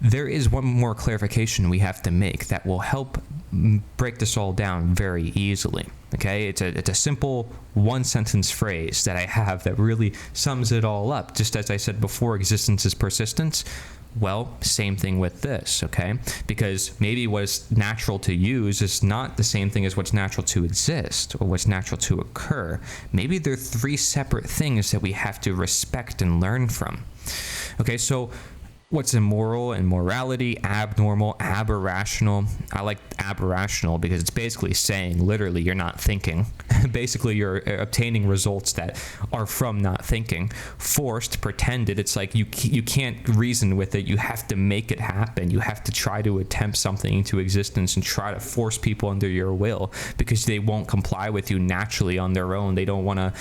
there is one more clarification we have to make that will help break this all down very easily. Okay, it's a simple one-sentence phrase that I have that really sums it all up. Just as I said before, existence is persistence. Well, same thing with this, okay? Because maybe what's natural to use is not the same thing as what's natural to exist or what's natural to occur. Maybe they're three separate things that we have to respect and learn from. Okay, so what's immoral and morality, abnormal, aberrational. I like aberrational because it's basically saying literally you're not thinking. Basically you're obtaining results that are from not thinking. Forced, pretended, it's like you can't reason with it. You have to make it happen. You have to try to attempt something into existence and try to force people under your will because they won't comply with you naturally on their own. They don't want to,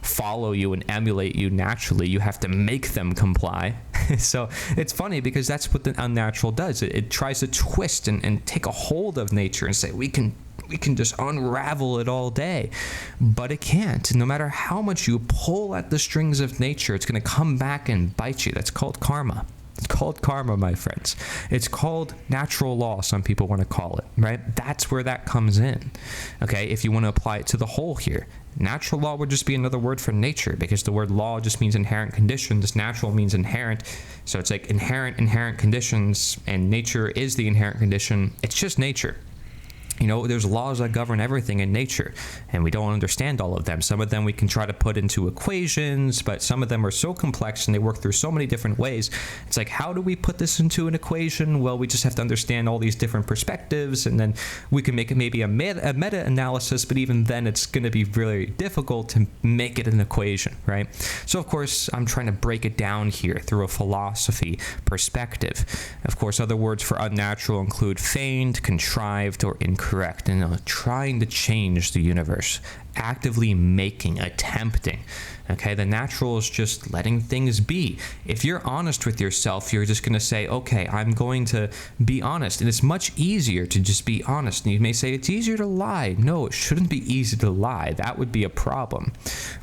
follow you and emulate you naturally. You have to make them comply. So it's funny because that's what the unnatural does. It tries to twist and take a hold of nature and say, we can just unravel it all day. But it can't. No matter how much you pull at the strings of nature, it's going to come back and bite you. That's called karma. It's called karma, my friends. It's called natural law, some people want to call it, right? That's where that comes in, okay? If you want to apply it to the whole here, natural law would just be another word for nature because the word law just means inherent conditions. Natural means inherent. So it's like inherent conditions, and nature is the inherent condition. It's just nature. There's laws that govern everything in nature, and we don't understand all of them. Some of them we can try to put into equations, but some of them are so complex and they work through so many different ways. It's like, how do we put this into an equation? Well, we just have to understand all these different perspectives, and then we can make it maybe a meta-analysis, but even then it's going to be really difficult to make it an equation, right? So, of course, I'm trying to break it down here through a philosophy perspective. Of course, other words for unnatural include feigned, contrived, or incorrect. Trying to change the universe, actively making, attempting. Okay, the natural is just letting things be. If you're honest with yourself, you're just going to say, okay, I'm going to be honest. And it's much easier to just be honest. And you may say it's easier to lie. No, it shouldn't be easy to lie. That would be a problem.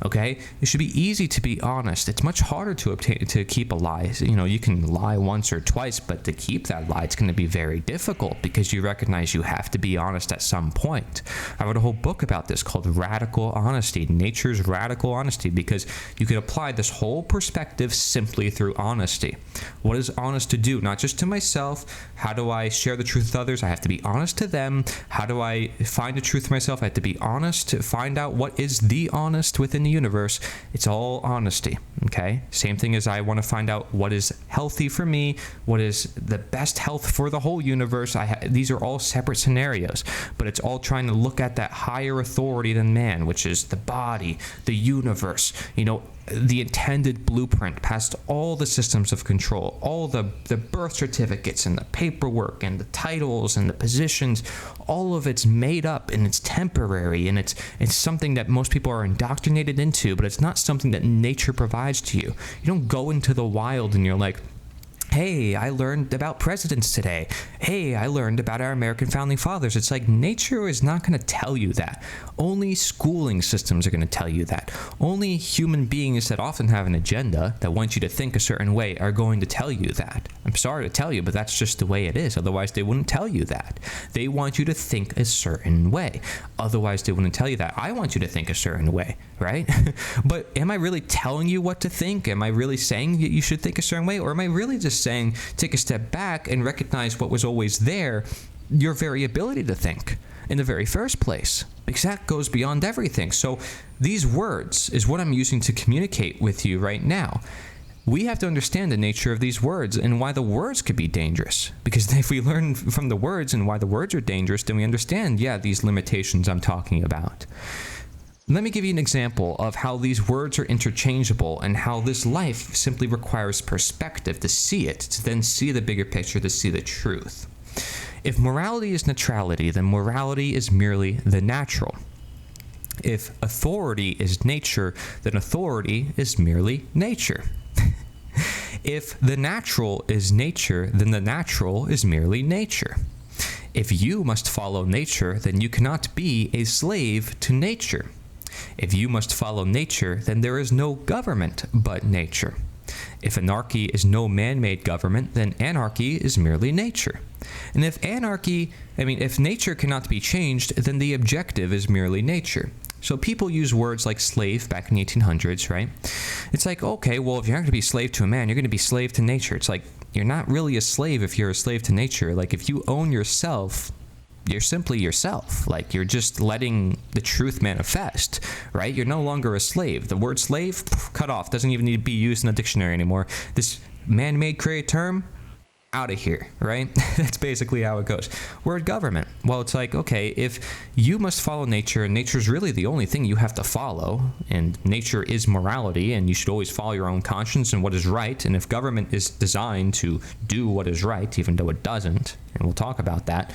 Okay, it should be easy to be honest. It's much harder to keep a lie. You can lie once or twice, but to keep that lie, it's going to be very difficult because you recognize you have to be honest at some point. I wrote a whole book about this called Radical Honesty, Nature's Radical Honesty, because you can apply this whole perspective simply through honesty. What is honest to do? Not just to myself. How do I share the truth with others? I have to be honest to them. How do I find the truth for myself? I have to be honest to find out what is the honest within the universe. It's all honesty, okay? Same thing as I want to find out what is healthy for me, what is the best health for the whole universe. These are all separate scenarios, but it's all trying to look at that higher authority than man, which is the body, the universe, the intended blueprint past all the systems of control, all the birth certificates and the paperwork and the titles and the positions, all of it's made up and it's temporary, and it's something that most people are indoctrinated into, but it's not something that nature provides to you. You don't go into the wild and you're like, hey, I learned about presidents today. Hey, I learned about our American founding fathers. It's like nature is not going to tell you that. Only schooling systems are going to tell you that. Only human beings that often have an agenda that want you to think a certain way are going to tell you that. I'm sorry to tell you, but that's just the way it is. Otherwise, they wouldn't tell you that. They want you to think a certain way. Otherwise, they wouldn't tell you that. I want you to think a certain way, right? But am I really telling you what to think? Am I really saying that you should think a certain way? Or am I really just saying take a step back and recognize what was always there, your very ability to think in the very first place, because that goes beyond everything. So these words is what I'm using to communicate with you right now. We have to understand the nature of these words and why the words could be dangerous, because if we learn from the words and why the words are dangerous, then we understand, these limitations I'm talking about. Let me give you an example of how these words are interchangeable and how this life simply requires perspective to see it, to then see the bigger picture, to see the truth. If morality is neutrality, then morality is merely the natural. If authority is nature, then authority is merely nature. If the natural is nature, then the natural is merely nature. If you must follow nature, then you cannot be a slave to nature. If you must follow nature, then there is no government but nature. If anarchy is no man-made government, then anarchy is merely nature. And if nature cannot be changed, then the objective is merely nature. So people use words like slave back in the 1800s, right? It's like, okay, well, if you're not going to be slave to a man, you're going to be slave to nature. It's like, you're not really a slave if you're a slave to nature. Like, if you own yourself, you're simply yourself. Like, you're just letting the truth manifest, right? You're no longer a slave. The word slave, cut off. Doesn't even need to be used in a dictionary anymore. This man-made created term, out of here, right? That's basically how it goes. Word government. Well, it's like, okay, if you must follow nature, and nature's really the only thing you have to follow, and nature is morality, and you should always follow your own conscience and what is right, and if government is designed to do what is right, even though it doesn't, and we'll talk about that,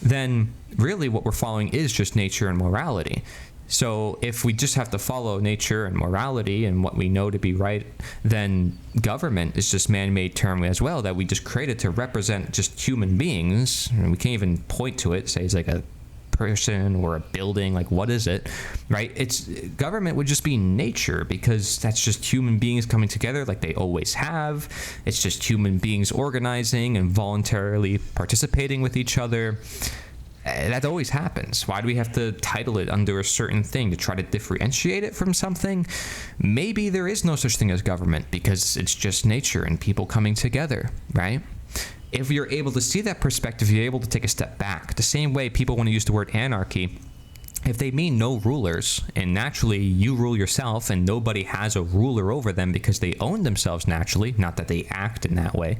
then really what we're following is just nature and morality. So if we just have to follow nature and morality and what we know to be right, then government is just man-made term as well that we just created to represent just human beings. And we can't even point to it, say it's like a person or a building, like what is it, right? Government would just be nature, because that's just human beings coming together like they always have. It's just human beings organizing and voluntarily participating with each other. That always happens. Why do we have to title it under a certain thing to try to differentiate it from something? Maybe there is no such thing as government because it's just nature and people coming together, right? If you're able to see that perspective, you're able to take a step back. The same way people want to use the word anarchy, if they mean no rulers, and naturally you rule yourself and nobody has a ruler over them because they own themselves naturally, not that they act in that way,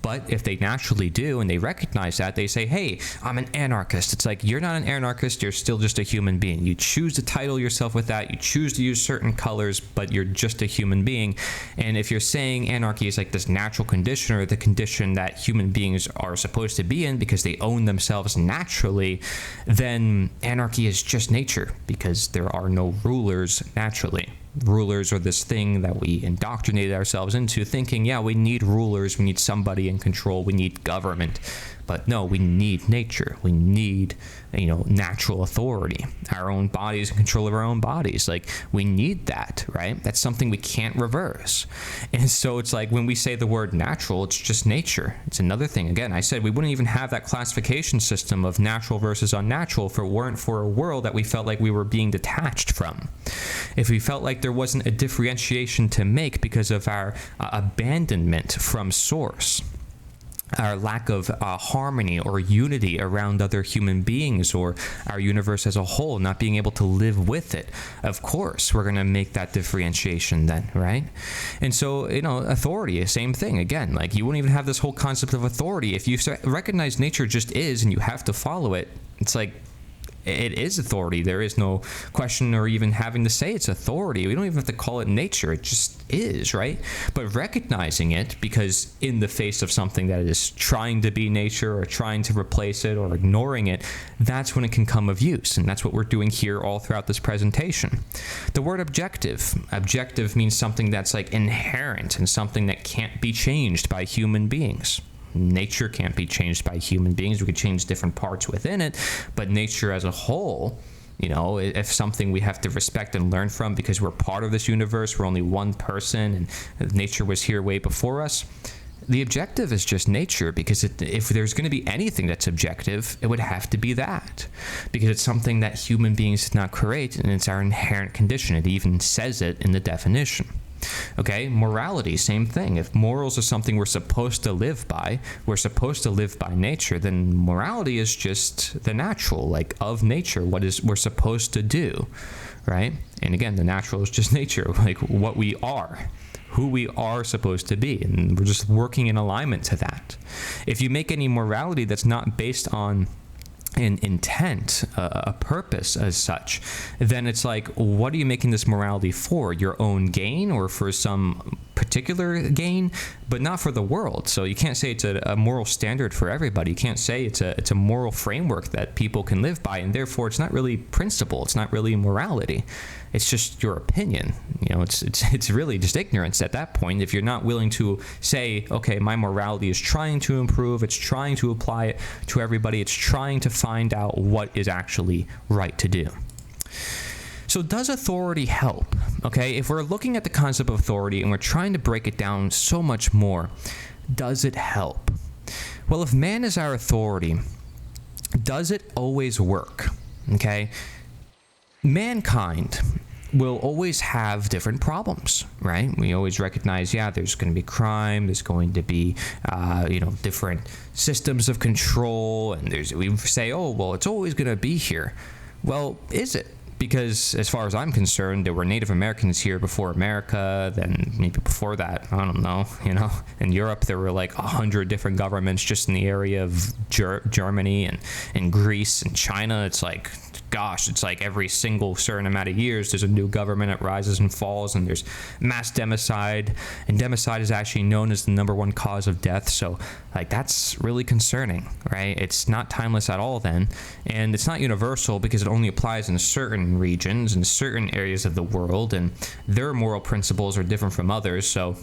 but if they naturally do and they recognize that, they say, hey, I'm an anarchist. It's like, you're not an anarchist, you're still just a human being. You choose to title yourself with that, you choose to use certain colors, but you're just a human being. And if you're saying anarchy is like this natural condition, or the condition that human beings are supposed to be in because they own themselves naturally, then anarchy is just nature, because there are no rulers naturally. Rulers are this thing that we indoctrinated ourselves into, thinking, yeah, we need rulers, we need somebody in control, we need government. But no, we need nature. We need, natural authority. Our own bodies, in control of our own bodies. Like, we need that, right? That's something we can't reverse. And so it's like, when we say the word natural, it's just nature. It's another thing. Again, I said we wouldn't even have that classification system of natural versus unnatural if it weren't for a world that we felt like we were being detached from. If we felt like there wasn't a differentiation to make because of our abandonment from source, our lack of harmony or unity around other human beings, or our universe as a whole, not being able to live with it, of course we're going to make that differentiation then, right? And so, authority, same thing. Again, like, you wouldn't even have this whole concept of authority if you recognize nature just is and you have to follow it. It's like, it is authority. There is no question or even having to say it's authority. We don't even have to call it nature. It just is, right? But recognizing it, because in the face of something that is trying to be nature or trying to replace it or ignoring it, that's when it can come of use. And that's what we're doing here all throughout this presentation. The word objective. Objective means something that's like inherent and something that can't be changed by human beings. Nature can't be changed by human beings. We could change different parts within it, but nature as a whole, if something we have to respect and learn from because we're part of this universe, we're only one person, and nature was here way before us. The objective is just nature, because if there's going to be anything that's objective, it would have to be that, because it's something that human beings did not create, and it's our inherent condition. It even says it in the definition. Okay, morality, same thing. If morals are something we're supposed to live by, we're supposed to live by nature, then morality is just the natural, like, of nature, we're supposed to do, right? And again, the natural is just nature, like what we are, who we are supposed to be, and we're just working in alignment to that. If you make any morality that's not based on an intent, a purpose as such, then it's like, what are you making this morality for? Your own gain or for some particular gain, but not for the world. So you can't say it's a moral standard for everybody. You can't say it's a moral framework that people can live by, and therefore it's not really principle. It's not really morality. It's just your opinion. You know, it's really just ignorance at that point. If you're not willing to say, okay, my morality is trying to improve, it's trying to apply it to everybody, it's trying to find out what is actually right to do. So does authority help? Okay, if we're looking at the concept of authority and we're trying to break it down so much more, does it help? Well, if man is our authority, does it always work? Okay, mankind will always have different problems, right? We always recognize, yeah, there's going to be crime, there's going to be, different systems of control, and we say, oh, well, it's always going to be here. Well, is it? Because as far as I'm concerned, there were Native Americans here before America, then maybe before that, I don't know, in Europe there were like 100 different governments just in the area of Germany and Greece and China. It's like, gosh, it's like every single certain amount of years there's a new government that rises and falls, and there's mass democide, and democide is actually known as the #1 cause of death. So like, that's really concerning, right? It's not timeless at all then, and it's not universal because it only applies in certain regions and certain areas of the world, and their moral principles are different from others. So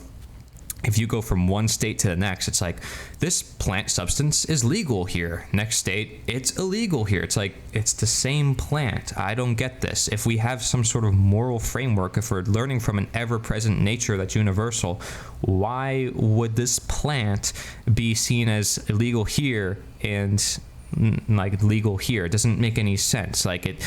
if you go from one state to the next, it's like, this plant substance is legal here. Next state, it's illegal here. It's like, it's the same plant. I don't get this. If we have some sort of moral framework, if we're learning from an ever-present nature that's universal, why would this plant be seen as illegal here and like legal here? It doesn't make any sense. Like,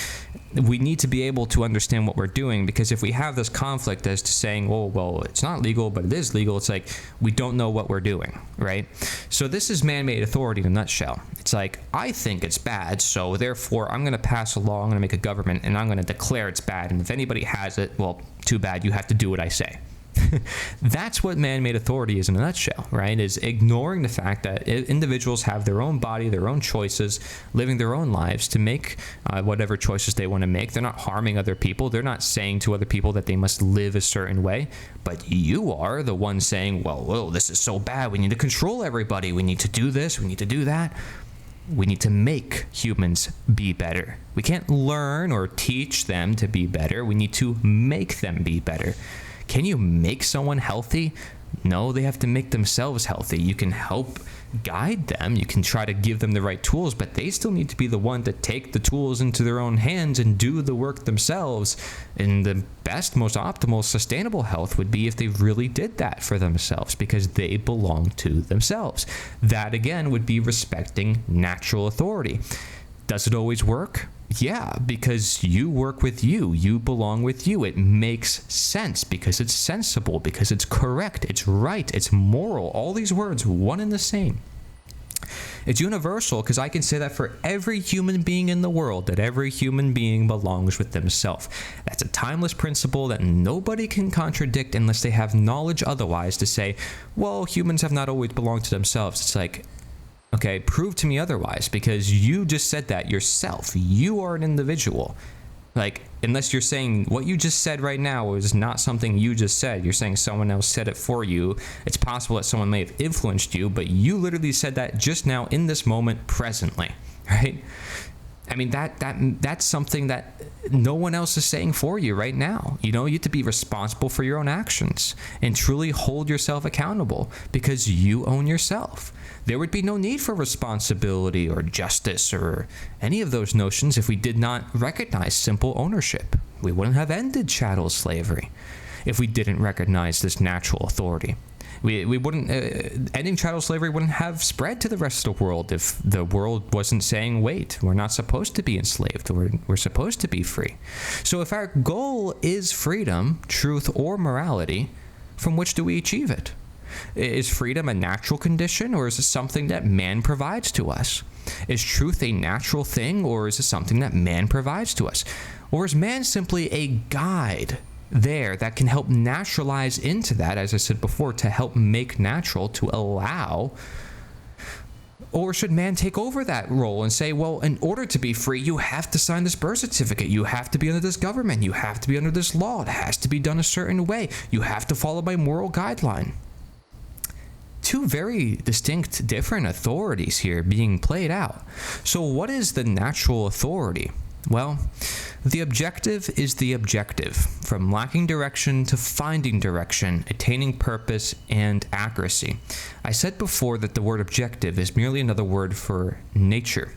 we need to be able to understand what we're doing, because if we have this conflict as to saying, oh, well, it's not legal, but it is legal, it's like, we don't know what we're doing, right? So this is man-made authority in a nutshell. It's like, I think it's bad, so therefore I'm going to pass a law, I'm going to make a government, and I'm going to declare it's bad, and if anybody has it, well, too bad, you have to do what I say. That's what man-made authority is in a nutshell, right? Is ignoring the fact that individuals have their own body, their own choices, living their own lives to make whatever choices they want to make. They're not harming other people. They're not saying to other people that they must live a certain way. But you are the one saying, well, whoa, this is so bad. We need to control everybody. We need to do this. We need to do that. We need to make humans be better. We can't learn or teach them to be better. We need to make them be better. Can you make someone healthy? No, they have to make themselves healthy. You can help guide them. You can try to give them the right tools, but they still need to be the one to take the tools into their own hands and do the work themselves. And the best, most optimal, sustainable health would be if they really did that for themselves, because they belong to themselves. That, again, would be respecting natural authority. Does it always work? Yeah, because you work with you. You belong with you. It makes sense because it's sensible, because it's correct, it's right, it's moral. All these words, one and the same. It's universal because I can say that for every human being in the world, that every human being belongs with themselves. That's a timeless principle that nobody can contradict unless they have knowledge otherwise to say, well, humans have not always belonged to themselves. It's like, okay, prove to me otherwise, because you just said that yourself. You are an individual. Like, unless you're saying what you just said right now is not something you just said. You're saying someone else said it for you. It's possible that someone may have influenced you, but you literally said that just now in this moment, presently, right? I mean, that's something that no one else is saying for you right now. You have to be responsible for your own actions and truly hold yourself accountable, because you own yourself. There would be no need for responsibility or justice or any of those notions if we did not recognize simple ownership. We wouldn't have ended chattel slavery if we didn't recognize this natural authority. We wouldn't, ending chattel slavery wouldn't have spread to the rest of the world if the world wasn't saying, wait, we're not supposed to be enslaved, we're supposed to be free. So if our goal is freedom, truth, or morality, from which do we achieve it? Is freedom a natural condition, or is it something that man provides to us? Is truth a natural thing, or is it something that man provides to us? Or is man simply a guide there that can help naturalize into that, as I said before, to help make natural, to allow Or should man take over that role and say, well, in order to be free, you have to sign this birth certificate. You have to be under this government. You have to be under this law. It has to be done a certain way. You have to follow my moral guideline. Two very distinct, different authorities here being played out. So what is the natural authority? Well, the objective is the objective, from lacking direction to finding direction, attaining purpose and accuracy. I said before that the word objective is merely another word for nature,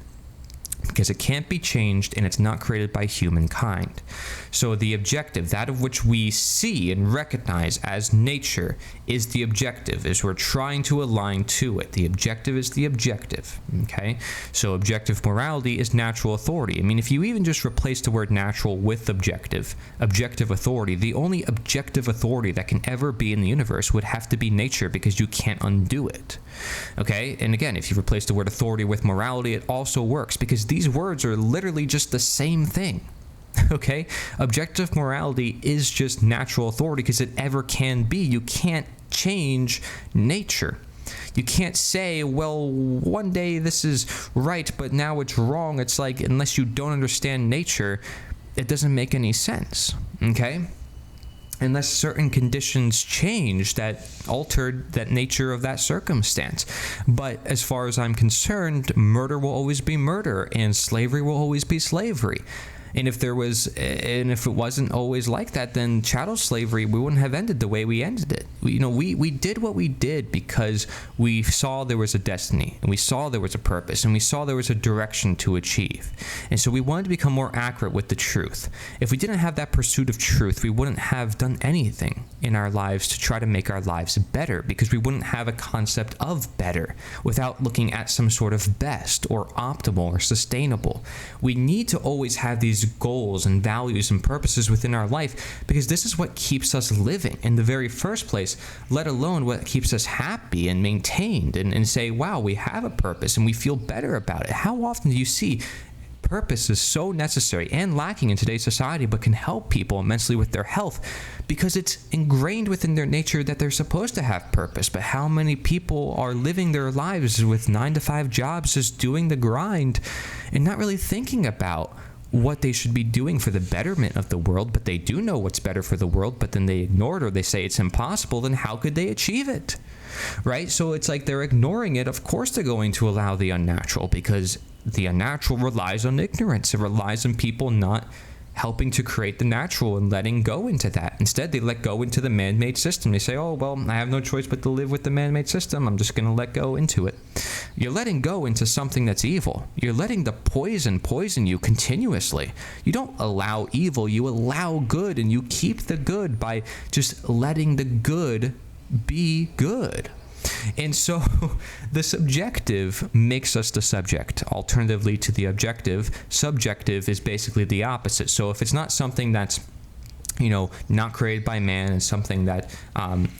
because it can't be changed and it's not created by humankind. So the objective, that of which we see and recognize as nature, is the objective, as we're trying to align to it. The objective is the objective, okay? So objective morality is natural authority. I mean, if you even just replace the word natural with objective authority, the only objective authority that can ever be in the universe would have to be nature, because you can't undo it, okay? And again, if you replace the word authority with morality, it also works, because these words are literally just the same thing. Okay? Objective morality is just natural authority because it ever can be. You can't change nature. You can't say, well, one day this is right, but now it's wrong. It's like, unless you don't understand nature, it doesn't make any sense. Okay? Unless certain conditions change that altered that nature of that circumstance. But as far as I'm concerned, murder will always be murder, and slavery will always be slavery. And if it wasn't always like that, then chattel slavery, we wouldn't have ended the way we ended it. We did what we did because we saw there was a destiny, and we saw there was a purpose, and we saw there was a direction to achieve. And so we wanted to become more accurate with the truth. If we didn't have that pursuit of truth, we wouldn't have done anything in our lives to try to make our lives better, because we wouldn't have a concept of better without looking at some sort of best or optimal or sustainable. We need to always have these goals and values and purposes within our life, because this is what keeps us living in the very first place, let alone what keeps us happy and maintained and say, wow, we have a purpose and we feel better about it. How often do you see purpose is so necessary and lacking in today's society, but can help people immensely with their health because it's ingrained within their nature that they're supposed to have purpose? But how many people are living their lives with 9-to-5 jobs, just doing the grind and not really thinking about what they should be doing for the betterment of the world? But they do know what's better for the world, but then they ignore it, or they say it's impossible. Then how could they achieve it? Right? So it's like they're ignoring it. Of course they're going to allow the unnatural, because the unnatural relies on ignorance. It relies on people not helping to create the natural and letting go into that. Instead, they let go into the man-made system. They say, oh, well, I have no choice but to live with the man-made system. I'm just going to let go into it. You're letting go into something that's evil. You're letting the poison you continuously. You don't allow evil, you allow good, and you keep the good by just letting the good be good. And so the subjective makes us the subject. Alternatively to the objective, subjective is basically the opposite. So if it's not something that's not created by man, and something that,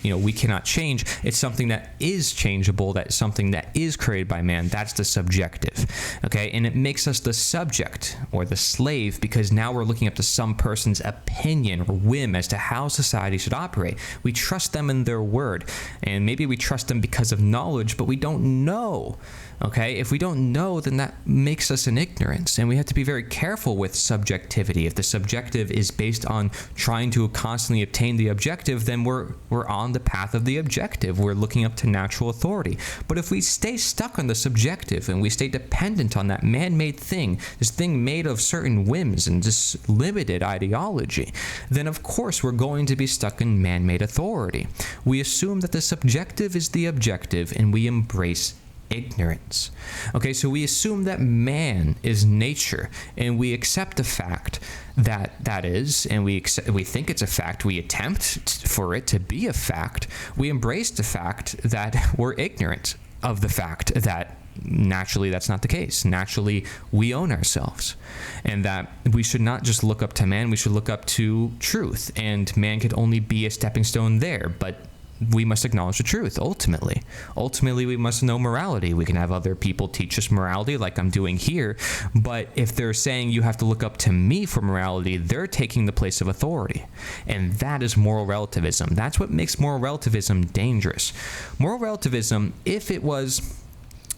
we cannot change, it's something that is changeable, that's something that is created by man. That's the subjective, okay? And it makes us the subject or the slave, because now we're looking up to some person's opinion or whim as to how society should operate. We trust them in their word, and maybe we trust them because of knowledge, but we don't know. Okay, if we don't know, then that makes us in ignorance, and we have to be very careful with subjectivity. If the subjective is based on trying to constantly obtain the objective, then we're on the path of the objective. We're looking up to natural authority. But if we stay stuck on the subjective and we stay dependent on that man-made thing, this thing made of certain whims and just limited ideology, then of course we're going to be stuck in man-made authority. We assume that the subjective is the objective, and we embrace ignorance. Okay, so we assume that man is nature, and we accept the fact that is, and we think it's a fact. We attempt for it to be a fact. We embrace the fact that we're ignorant of the fact that naturally that's not the case. Naturally, we own ourselves, and that we should not just look up to man, we should look up to truth, and man could only be a stepping stone there. But we must acknowledge the truth, ultimately. Ultimately, we must know morality. We can have other people teach us morality like I'm doing here, but if they're saying you have to look up to me for morality, they're taking the place of authority. And that is moral relativism. That's what makes moral relativism dangerous. Moral relativism, if it was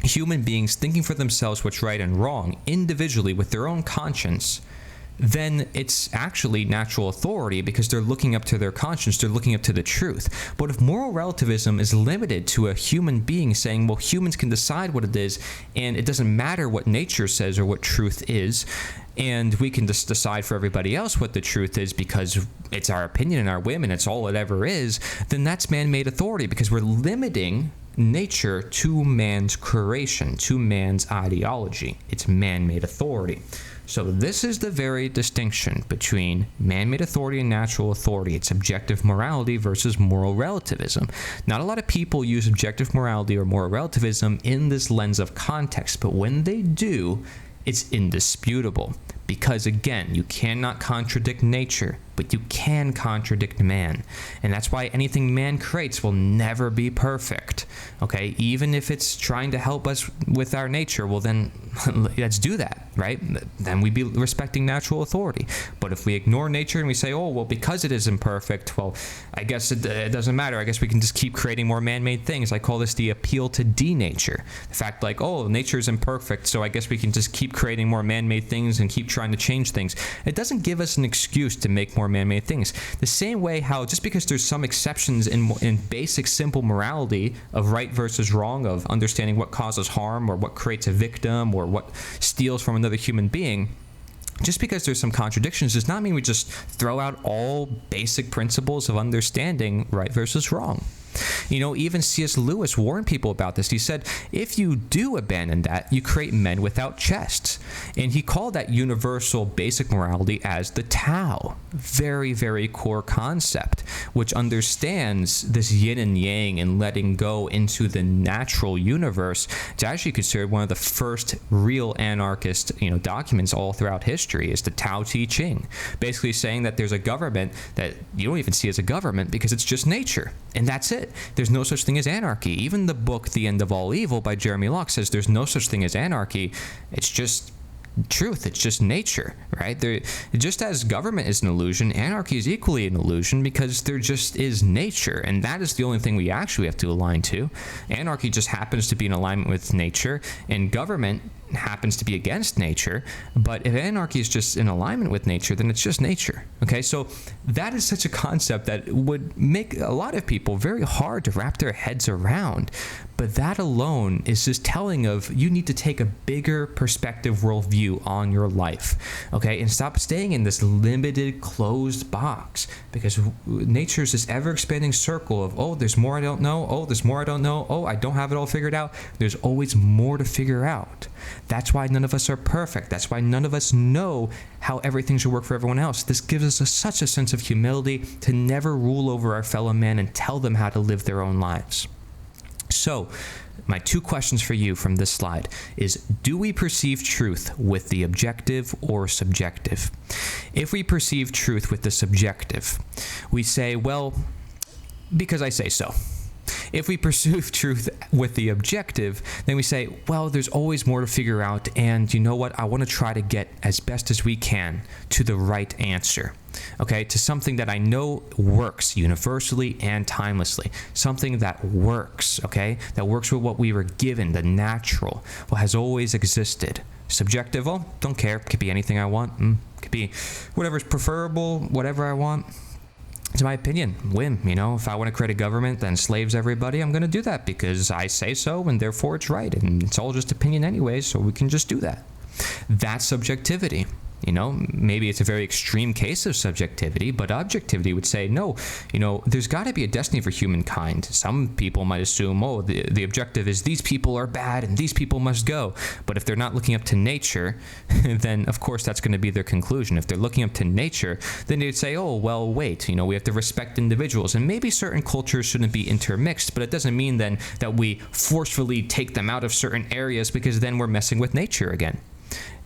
human beings thinking for themselves what's right and wrong individually with their own conscience, then it's actually natural authority because they're looking up to their conscience, they're looking up to the truth. But if moral relativism is limited to a human being saying, well, humans can decide what it is, and it doesn't matter what nature says or what truth is, and we can just decide for everybody else what the truth is because it's our opinion and our whim and it's all it ever is, then that's man-made authority because we're limiting nature to man's creation, to man's ideology. It's man-made authority. So this is the very distinction between man-made authority and natural authority. It's objective morality versus moral relativism. Not a lot of people use objective morality or moral relativism in this lens of context, but when they do, it's indisputable. Because again, you cannot contradict nature, but you can contradict man. And that's why anything man creates will never be perfect. Okay? Even if it's trying to help us with our nature, well then, let's do that, right? Then we'd be respecting natural authority. But if we ignore nature and we say, oh, well, because it is imperfect, well, I guess it doesn't matter. I guess we can just keep creating more man-made things. I call this the appeal to denature. The fact like, oh, nature is imperfect, so I guess we can just keep creating more man-made things and keep trying to change things. It doesn't give us an excuse to make more man-made things. The same way how just because there's some exceptions in basic simple morality of right versus wrong, of understanding what causes harm or what creates a victim or what steals from another human being, just because there's some contradictions does not mean we just throw out all basic principles of understanding right versus wrong. You know, even C.S. Lewis warned people about this. He said, if you do abandon that, you create men without chests. And he called that universal basic morality as the Tao. Very, very core concept, which understands this yin and yang and letting go into the natural universe. It's actually considered one of the first real anarchist, documents all throughout history is the Tao Te Ching. Basically saying that there's a government that you don't even see as a government because it's just nature. And that's it. There's no such thing as anarchy. Even the book The End of All Evil by Jeremy Locke says there's no such thing as anarchy. It's just truth. It's just nature, right? Just as government is an illusion, anarchy is equally an illusion because there just is nature, and that is the only thing we actually have to align to. Anarchy just happens to be in alignment with nature, and government happens to be against nature. But if anarchy is just in alignment with nature, then it's just nature. Okay, so that is such a concept that would make a lot of people very hard to wrap their heads around. But that alone is just telling of you need to take a bigger perspective worldview on your life, okay, and stop staying in this limited closed box, because nature is this ever-expanding circle of, oh, there's more I don't know, oh, there's more I don't know, oh, I don't have it all figured out. There's always more to figure out. That's why none of us are perfect. That's why none of us know how everything should work for everyone else. This gives us such a sense of humility to never rule over our fellow man and tell them how to live their own lives. So, my two questions for you from this slide is, do we perceive truth with the objective or subjective? If we perceive truth with the subjective, we say, well, because I say so. If we perceive truth with the objective, then we say, well, there's always more to figure out, and you know what? I want to try to get as best as we can to the right answer, okay? To something that I know works universally and timelessly. Something that works, okay? That works with what we were given, the natural, what has always existed. Subjective, well, don't care. Could be anything I want. Could be whatever's preferable, whatever I want. It's my opinion, whim, if I want to create a government that enslaves everybody, I'm going to do that because I say so and therefore it's right, and it's all just opinion anyway, so we can just do that. That's subjectivity. Maybe it's a very extreme case of subjectivity, but objectivity would say, no, there's got to be a destiny for humankind. Some people might assume, oh, the objective is these people are bad and these people must go. But if they're not looking up to nature, then of course that's going to be their conclusion. If they're looking up to nature, then they'd say, oh, well, wait, we have to respect individuals. And maybe certain cultures shouldn't be intermixed, but it doesn't mean then that we forcefully take them out of certain areas because then we're messing with nature again.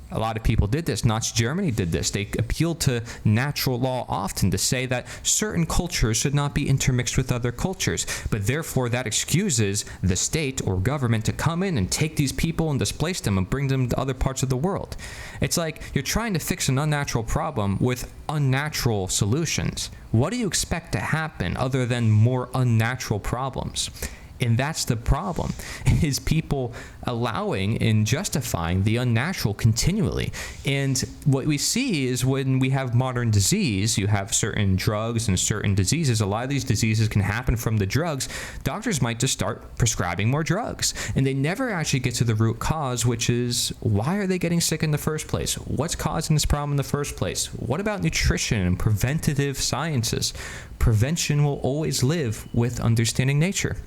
A lot of people did this. Nazi Germany did this. They appealed to natural law often to say that certain cultures should not be intermixed with other cultures, but therefore that excuses the state or government to come in and take these people and displace them and bring them to other parts of the world. It's like you're trying to fix an unnatural problem with unnatural solutions. What do you expect to happen other than more unnatural problems? And that's the problem, is people allowing and justifying the unnatural continually. And what we see is when we have modern disease, you have certain drugs and certain diseases. A lot of these diseases can happen from the drugs. Doctors might just start prescribing more drugs, and they never actually get to the root cause, which is, why are they getting sick in the first place? What's causing this problem in the first place? What about nutrition and preventative sciences? Prevention will always live with understanding nature.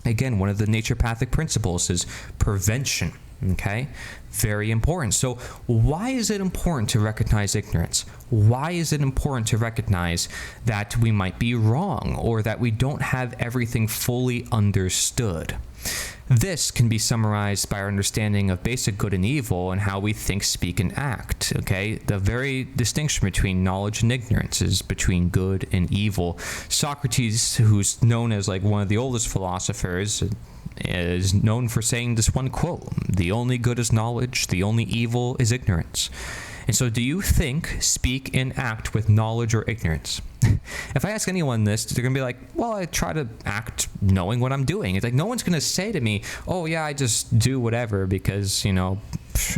Again, one of the naturopathic principles is prevention, okay? Very important. So why is it important to recognize ignorance? Why is it important to recognize that we might be wrong or that we don't have everything fully understood? This can be summarized by our understanding of basic good and evil and how we think, speak, and act, okay? The very distinction between knowledge and ignorance is between good and evil. Socrates, who's known as like one of the oldest philosophers, is known for saying this one quote: "The only good is knowledge, the only evil is ignorance." And so do you think, speak, and act with knowledge or ignorance? If I ask anyone this, they're going to be like, well, I try to act knowing what I'm doing. It's like, no one's going to say to me, oh yeah, I just do whatever because, you know,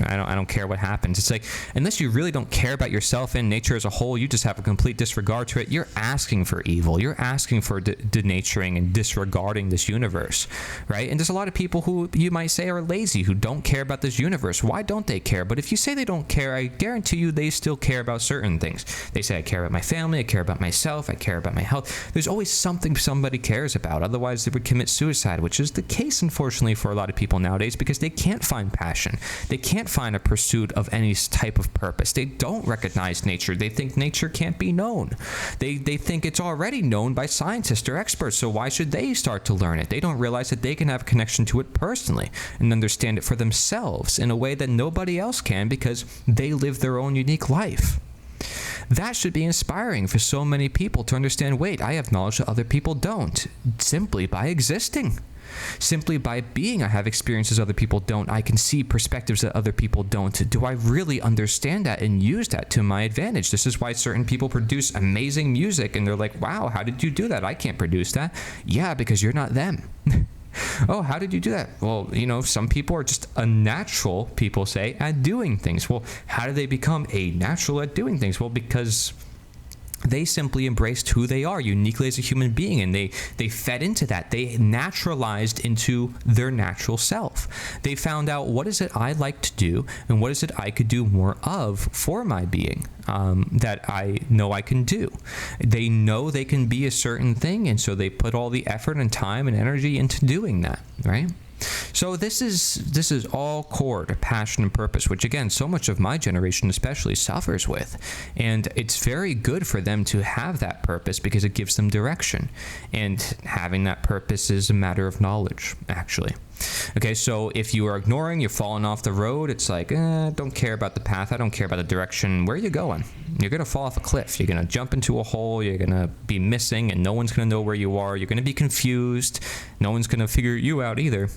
I don't care what happens. It's like, unless you really don't care about yourself and nature as a whole, you just have a complete disregard to it, you're asking for evil. You're asking for denaturing and disregarding this universe, right? And there's a lot of people who you might say are lazy, who don't care about this universe. Why don't they care? But if you say they don't care, I guarantee you they still care about certain things. They say, I care about my family, I care about myself, I care about my health. There's always something somebody cares about. Otherwise, they would commit suicide, which is the case, unfortunately, for a lot of people nowadays, because they can't find passion. They can't find a pursuit of any type of purpose. They don't recognize nature. They think nature can't be known. They think it's already known by scientists or experts, so why should they start to learn it? They don't realize that they can have a connection to it personally and understand it for themselves in a way that nobody else can because they live their own unique life. That should be inspiring for so many people to understand, wait, I have knowledge that other people don't, simply by existing. Simply by being, I have experiences other people don't. I can see perspectives that other people don't. Do I really understand that and use that to my advantage? This is why certain people produce amazing music and they're like, wow, how did you do that? I can't produce that. Yeah, because you're not them. Oh, how did you do that? Well, you know, some people are just unnatural, people say, at doing things. Well, how do they become a natural at doing things? Well, because they simply embraced who they are uniquely as a human being, and they fed into that. They naturalized into their natural self. They found out, what is it I like to do, and what is it I could do more of for my being that I know I can do. They know they can be a certain thing, and so they put all the effort and time and energy into doing that, right? So this is all core to passion and purpose, which again, so much of my generation especially suffers with. And it's very good for them to have that purpose because it gives them direction. And having that purpose is a matter of knowledge, actually. Okay, so if you are ignoring, you're falling off the road, it's like, don't care about the path, I don't care about the direction, where are you going? You're going to fall off a cliff, you're going to jump into a hole, you're going to be missing, and no one's going to know where you are, you're going to be confused, no one's going to figure you out either.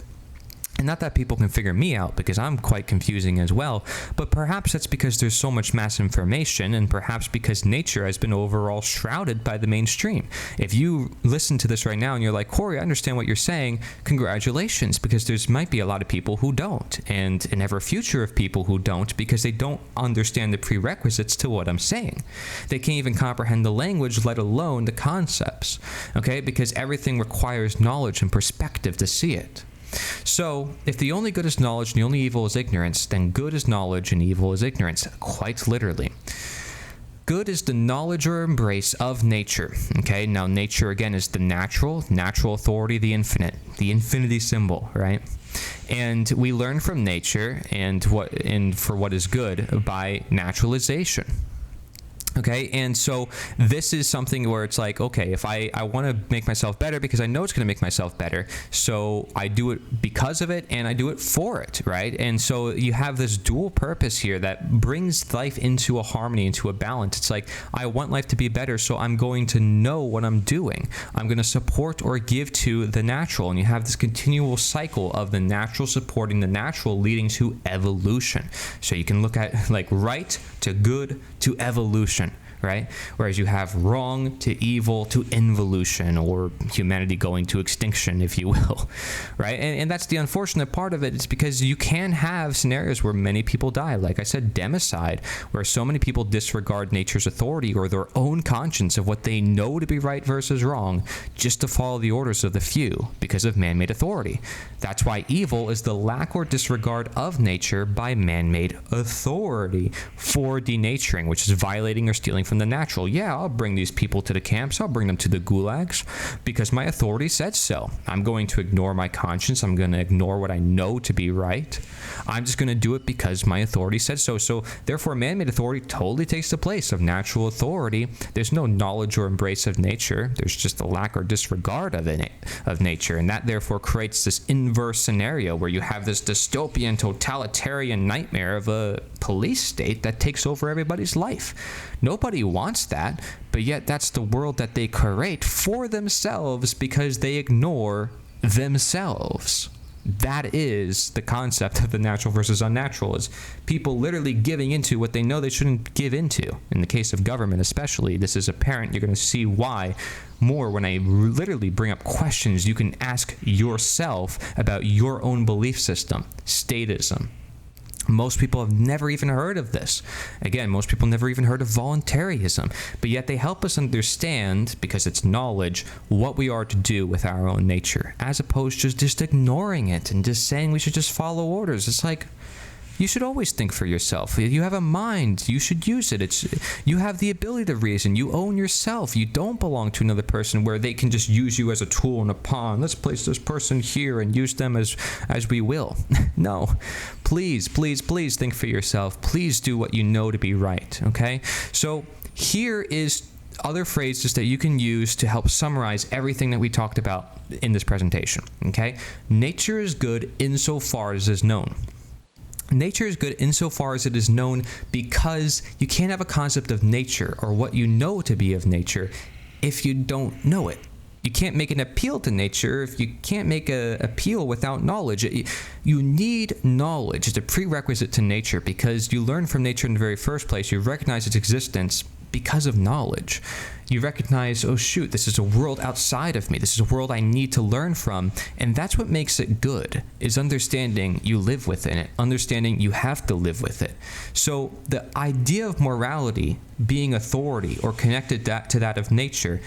And not that people can figure me out, because I'm quite confusing as well, but perhaps that's because there's so much mass information, and perhaps because nature has been overall shrouded by the mainstream. If you listen to this right now and you're like, Cory, I understand what you're saying, congratulations, because there's might be a lot of people who don't, and an ever future of people who don't, because they don't understand the prerequisites to what I'm saying. They can't even comprehend the language, let alone the concepts, okay? Because everything requires knowledge and perspective to see it. So, if the only good is knowledge and the only evil is ignorance, then good is knowledge and evil is ignorance, quite literally. Good is the knowledge or embrace of nature. Okay, now nature again is the natural authority, the infinity symbol, right? And we learn from nature and for what is good by naturalization. Okay, and so this is something where it's like, okay, if I want to make myself better because I know it's going to make myself better, so I do it because of it and I do it for it, right? And so you have this dual purpose here that brings life into a harmony, into a balance. It's like, I want life to be better, so I'm going to know what I'm doing. I'm going to support or give to the natural, and you have this continual cycle of the natural supporting the natural leading to evolution. So you can look at like right to good to evolution. right? Whereas you have wrong to evil to involution, or humanity going to extinction, if you will, right? And that's the unfortunate part of it. It's because you can have scenarios where many people die. Like I said, democide, where so many people disregard nature's authority or their own conscience of what they know to be right versus wrong, just to follow the orders of the few because of man-made authority. That's why evil is the lack or disregard of nature by man-made authority for denaturing, which is violating or stealing from the natural. Yeah, I'll bring these people to the camps. I'll bring them to the gulags because my authority said so. I'm going to ignore my conscience. I'm going to ignore what I know to be right. I'm just going to do it because my authority said so. So therefore, man-made authority totally takes the place of natural authority. There's no knowledge or embrace of nature. There's just a lack or disregard of nature. And that therefore creates this inverse scenario where you have this dystopian, totalitarian nightmare of a police state that takes over everybody's life. Nobody wants that, but yet that's the world that they create for themselves because they ignore themselves. That is the concept of the natural versus unnatural, is people literally giving into what they know they shouldn't give into. In the case of government especially, this is apparent. You're going to see why more when I literally bring up questions you can ask yourself about your own belief system. Statism. Most people have never even heard of this. Again, most people never even heard of voluntarism, but yet they help us understand, because it's knowledge, what we are to do with our own nature, as opposed to just ignoring it and just saying we should just follow orders. It's like, you should always think for yourself. You have a mind. You should use it. You have the ability to reason. You own yourself. You don't belong to another person where they can just use you as a tool and a pawn. Let's place this person here and use them as we will. No. Please, please, please think for yourself. Please do what you know to be right, okay? So here is other phrases that you can use to help summarize everything that we talked about in this presentation, okay? Nature is good insofar as is known. Nature is good insofar as it is known, because you can't have a concept of nature or what you know to be of nature if you don't know it. You can't make an appeal to nature if you can't make an appeal without knowledge. You need knowledge. It's a prerequisite to nature because you learn from nature in the very first place. You recognize its existence because of knowledge. You recognize, oh shoot, this is a world outside of me. This is a world I need to learn from. And that's what makes it good, is understanding you live within it, understanding you have to live with it. So the idea of morality being authority or connected to that of nature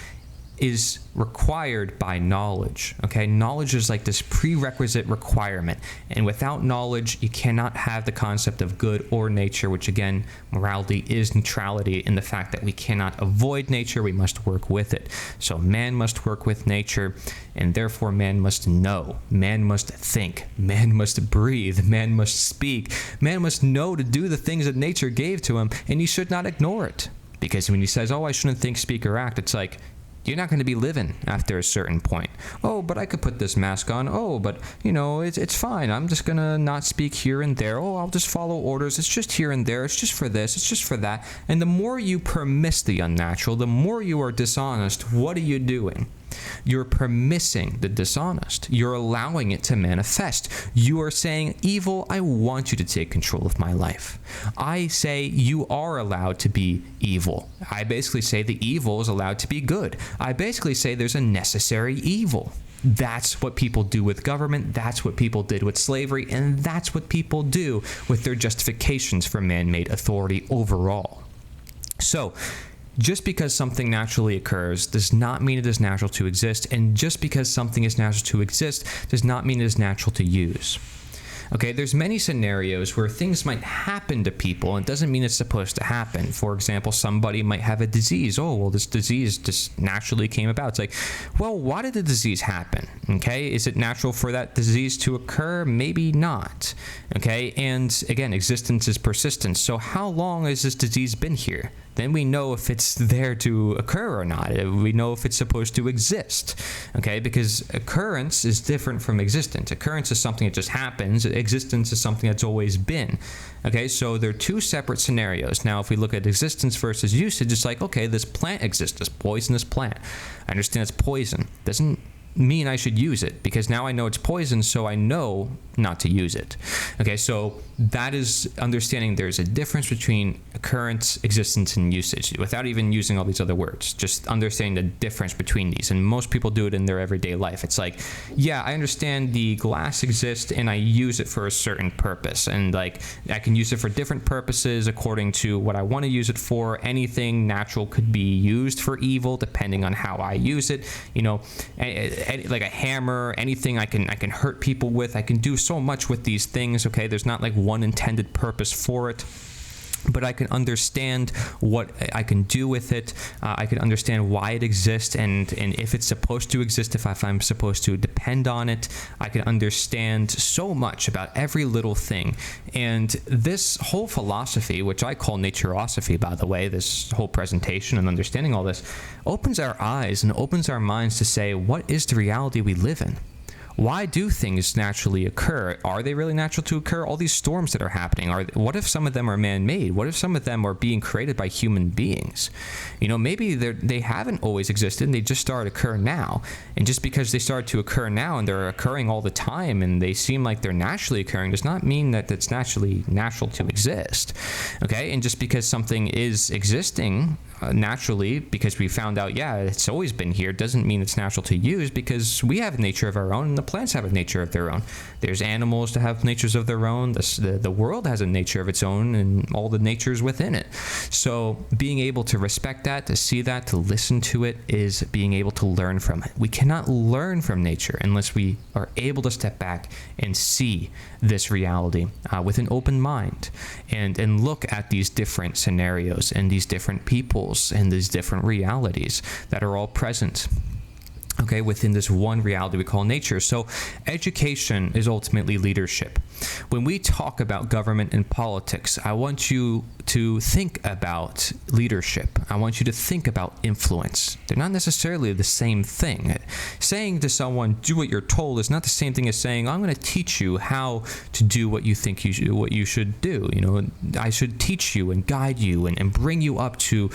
is required by knowledge, okay? Knowledge is like this prerequisite requirement, and without knowledge, you cannot have the concept of good or nature, which again, morality is neutrality in the fact that we cannot avoid nature, we must work with it. So man must work with nature, and therefore man must know, man must think, man must breathe, man must speak, man must know to do the things that nature gave to him, and he should not ignore it. Because when he says, oh, I shouldn't think, speak, or act, it's like, you're not going to be living after a certain point. Oh, but I could put this mask on. Oh, but, you know, it's fine. I'm just going to not speak here and there. Oh, I'll just follow orders. It's just here and there. It's just for this. It's just for that. And the more you permiss the unnatural, the more you are dishonest. What are you doing? You're permissing the dishonest. You're allowing it to manifest. You are saying, evil, I want you to take control of my life. I say you are allowed to be evil. I basically say the evil is allowed to be good. I basically say there's a necessary evil. That's what people do with government. That's what people did with slavery. And that's what people do with their justifications for man-made authority overall. So, just because something naturally occurs does not mean it is natural to exist, and just because something is natural to exist does not mean it is natural to use. Okay, there's many scenarios where things might happen to people, and it doesn't mean it's supposed to happen. For example, somebody might have a disease. Oh, well, this disease just naturally came about. It's like, well, why did the disease happen? Okay, is it natural for that disease to occur? Maybe not. Okay, and again, existence is persistence. So how long has this disease been here? Then we know if it's there to occur or not. We know if it's supposed to exist, okay? Because occurrence is different from existence. Occurrence is something that just happens. Existence is something that's always been, okay? So they're two separate scenarios. Now, if we look at existence versus usage, it's like, okay, this plant exists, this poisonous plant. I understand it's poison. Doesn't mean I should use it, because now I know it's poison, so I know not to use it. Okay, so that is understanding there's a difference between occurrence, existence, and usage, without even using all these other words. Just understanding the difference between these. And most people do it in their everyday life. It's like, yeah, I understand the glass exists and I use it for a certain purpose. And like, I can use it for different purposes according to what I want to use it for. Anything natural could be used for evil depending on how I use it. You know, like a hammer, anything I can hurt people with. I can do so much with these things. Okay, there's not like one intended purpose for it, but I can understand what I can do with it. I can understand why it exists, and if it's supposed to exist, if I'm supposed to depend on it. I can understand so much about every little thing. And this whole philosophy, which I call naturosophy, by the way, this whole presentation and understanding all this, opens our eyes and opens our minds to say, what is the reality we live in? Why do things naturally occur? Are they really natural to occur? All these storms that are happening, what if some of them are man-made? What if some of them are being created by human beings? You know, maybe they haven't always existed and they just started to occur now. And just because they started to occur now and they're occurring all the time and they seem like they're naturally occurring does not mean that it's natural to exist. Okay? And just because something is existing naturally, because we found out, yeah, it's always been here, doesn't mean it's natural to use, because we have a nature of our own and the plants have a nature of their own. There's animals that have natures of their own. The world has a nature of its own and all the natures within it. So being able to respect that, to see that, to listen to it, is being able to learn from it. We cannot learn from nature unless we are able to step back and see this reality with an open mind and look at these different scenarios and these different peoples and these different realities that are all present, okay, within this one reality we call nature. So education is ultimately leadership. When we talk about government and politics, I want you to think about leadership. I want you to think about influence. They're not necessarily the same thing. Saying to someone, do what you're told, is not the same thing as saying, I'm going to teach you how to do what you think what you should do. You know, I should teach you and guide you and bring you up to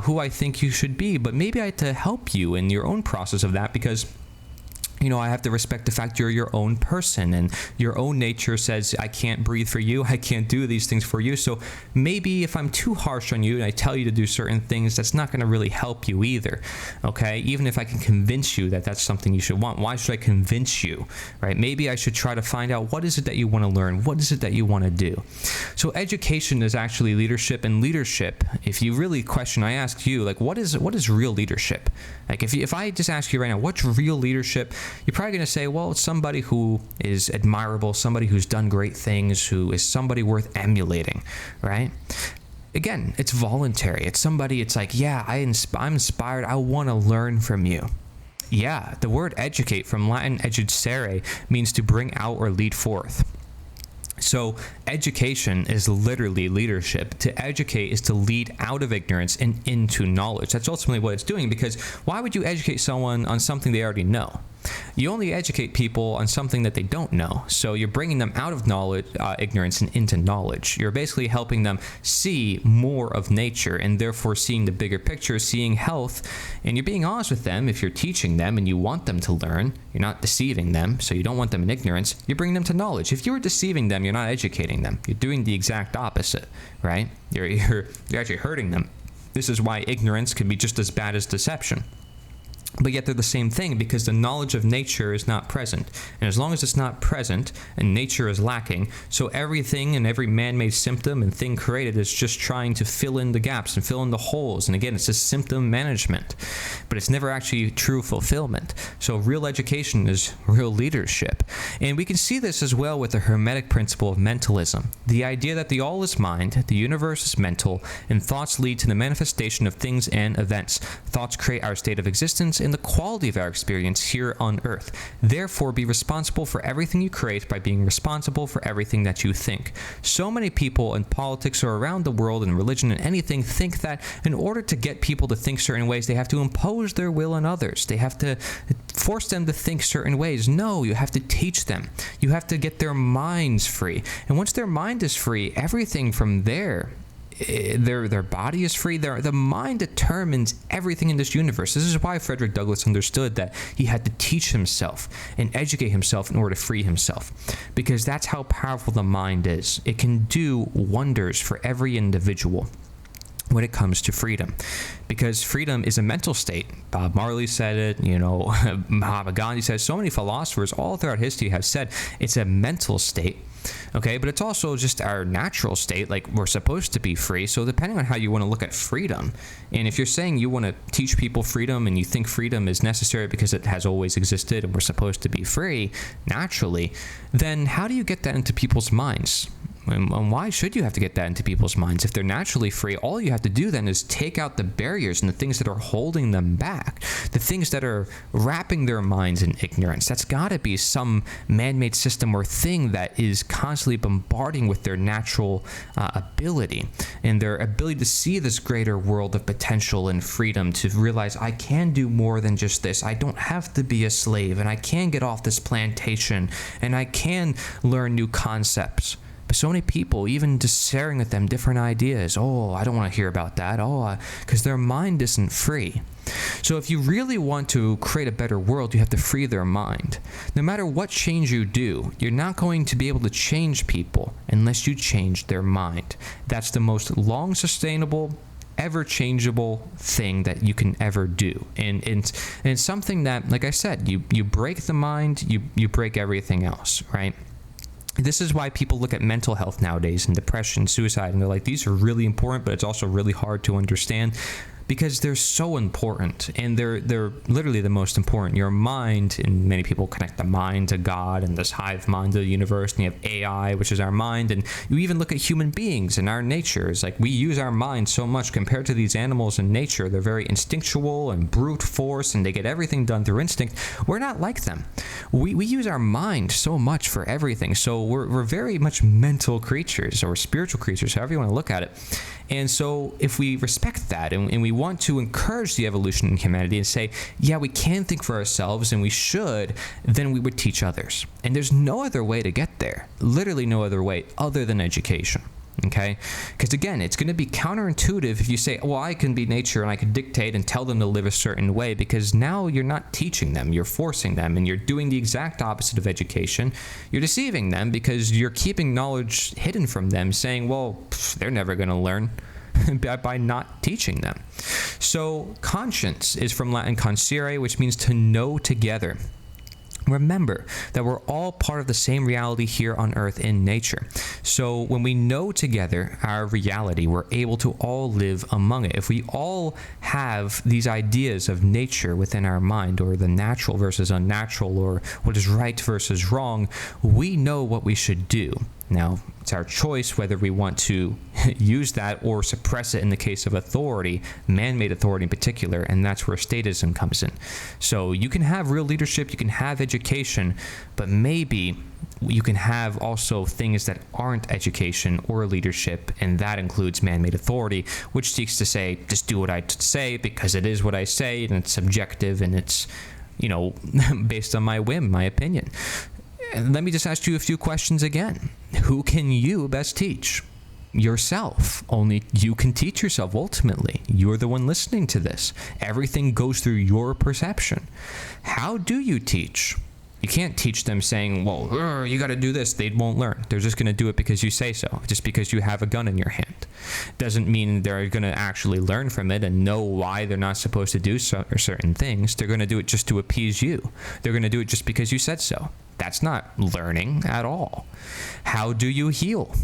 who I think you should be. But maybe I have to help you in your own process of that, because you know, I have to respect the fact you're your own person and your own nature says, I can't breathe for you, I can't do these things for you. So maybe if I'm too harsh on you and I tell you to do certain things, that's not going to really help you either, okay? Even if I can convince you that that's something you should want, why should I convince you, right? Maybe I should try to find out, what is it that you want to learn? What is it that you want to do? So education is actually leadership, and leadership, if you really question, I ask you, like, what is real leadership? Like, if I just ask you right now, what's real leadership? You're probably going to say, well, it's somebody who is admirable, somebody who's done great things, who is somebody worth emulating, right? Again, it's voluntary. It's somebody, it's like, yeah, I'm inspired. I want to learn from you. Yeah, the word educate, from Latin educere, means to bring out or lead forth. So education is literally leadership. To educate is to lead out of ignorance and into knowledge. That's ultimately what it's doing, because why would you educate someone on something they already know? You only educate people on something that they don't know. So you're bringing them out of knowledge, ignorance, and into knowledge. You're basically helping them see more of nature and therefore seeing the bigger picture, seeing health. And you're being honest with them if you're teaching them and you want them to learn. You're not deceiving them, so you don't want them in ignorance. You bring them to knowledge. If you were deceiving them, you're not educating them. You're doing the exact opposite, right? You're actually hurting them. This is why ignorance can be just as bad as deception. But yet they're the same thing, because the knowledge of nature is not present. And as long as it's not present and nature is lacking, so everything and every man-made symptom and thing created is just trying to fill in the gaps and fill in the holes. And again, it's just symptom management, but it's never actually true fulfillment. So real education is real leadership. And we can see this as well with the Hermetic principle of mentalism. The idea that the all is mind, the universe is mental, and thoughts lead to the manifestation of things and events. Thoughts create our state of existence and the quality of our experience here on Earth. Therefore, be responsible for everything you create by being responsible for everything that you think. So many people in politics or around the world in religion and anything think that in order to get people to think certain ways, they have to impose their will on others. They have to force them to think certain ways. No, you have to teach them. You have to get their minds free. And once their mind is free, everything from there their body is free. The mind determines everything in this universe. This is why Frederick Douglass understood that he had to teach himself and educate himself in order to free himself, because that's how powerful the mind is. It can do wonders for every individual when it comes to freedom, because freedom is a mental state. Bob Marley said it, Mahatma Gandhi said it, so many philosophers all throughout history have said it's a mental state. Okay, but it's also just our natural state, like we're supposed to be free. So depending on how you want to look at freedom, and if you're saying you want to teach people freedom and you think freedom is necessary because it has always existed and we're supposed to be free naturally, then how do you get that into people's minds? And why should you have to get that into people's minds? If they're naturally free, all you have to do then is take out the barriers and the things that are holding them back, the things that are wrapping their minds in ignorance. That's got to be some man-made system or thing that is constantly bombarding with their natural ability and their ability to see this greater world of potential and freedom, to realize I can do more than just this. I don't have to be a slave, and I can get off this plantation, and I can learn new concepts. But so many people, even just sharing with them different ideas, I don't want to hear about that, because their mind isn't free. So if you really want to create a better world, you have to free their mind. No matter what change you do, you're not going to be able to change people unless you change their mind. That's the most long sustainable, ever changeable thing that you can ever do. And it's something that, like I said, you break the mind, you break everything else, right? This is why people look at mental health nowadays and depression, suicide, and they're like, these are really important, but it's also really hard to understand, because they're so important, and they're literally the most important. Your mind, and many people connect the mind to God and this hive mind of the universe, and you have AI, which is our mind, and you even look at human beings and our nature. It's like we use our mind so much compared to these animals in nature. They're very instinctual and brute force, and they get everything done through instinct. We're not like them. We use our mind so much for everything, so we're very much mental creatures, or spiritual creatures, however you want to look at it. And so if we respect that, and we want to encourage the evolution in humanity and say, yeah, we can think for ourselves and we should, then we would teach others. And there's no other way to get there. Literally no other way other than education. Okay? Because again, it's going to be counterintuitive if you say, well, I can be nature and I can dictate and tell them to live a certain way, because now you're not teaching them, you're forcing them, and you're doing the exact opposite of education. You're deceiving them because you're keeping knowledge hidden from them, saying, well, they're never going to learn, by not teaching them. So conscience is from Latin conscire, which means to know together. Remember that we're all part of the same reality here on earth in nature. So when we know together our reality, we're able to all live among it. If we all have these ideas of nature within our mind, or the natural versus unnatural, or what is right versus wrong, we know what we should do. Now, it's our choice whether we want to use that or suppress it in the case of authority, man-made authority in particular, and that's where statism comes in. So you can have real leadership, you can have education, but maybe you can have also things that aren't education or leadership, and that includes man-made authority, which seeks to say, just do what I say because it is what I say, and it's subjective, and it's, based on my whim, my opinion. Let me just ask you a few questions again. Who can you best teach? Yourself. Only you can teach yourself ultimately. You're the one listening to this. Everything goes through your perception. How do you teach? You can't teach them saying, well, you got to do this. They won't learn. They're just going to do it because you say so, just because you have a gun in your hand. Doesn't mean they're going to actually learn from it and know why they're not supposed to do certain things. They're going to do it just to appease you. They're going to do it just because you said so. That's not learning at all. How do you heal?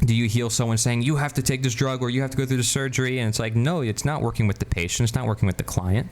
Do you heal someone saying, you have to take this drug or you have to go through the surgery? And it's like, no, it's not working with the patient. It's not working with the client.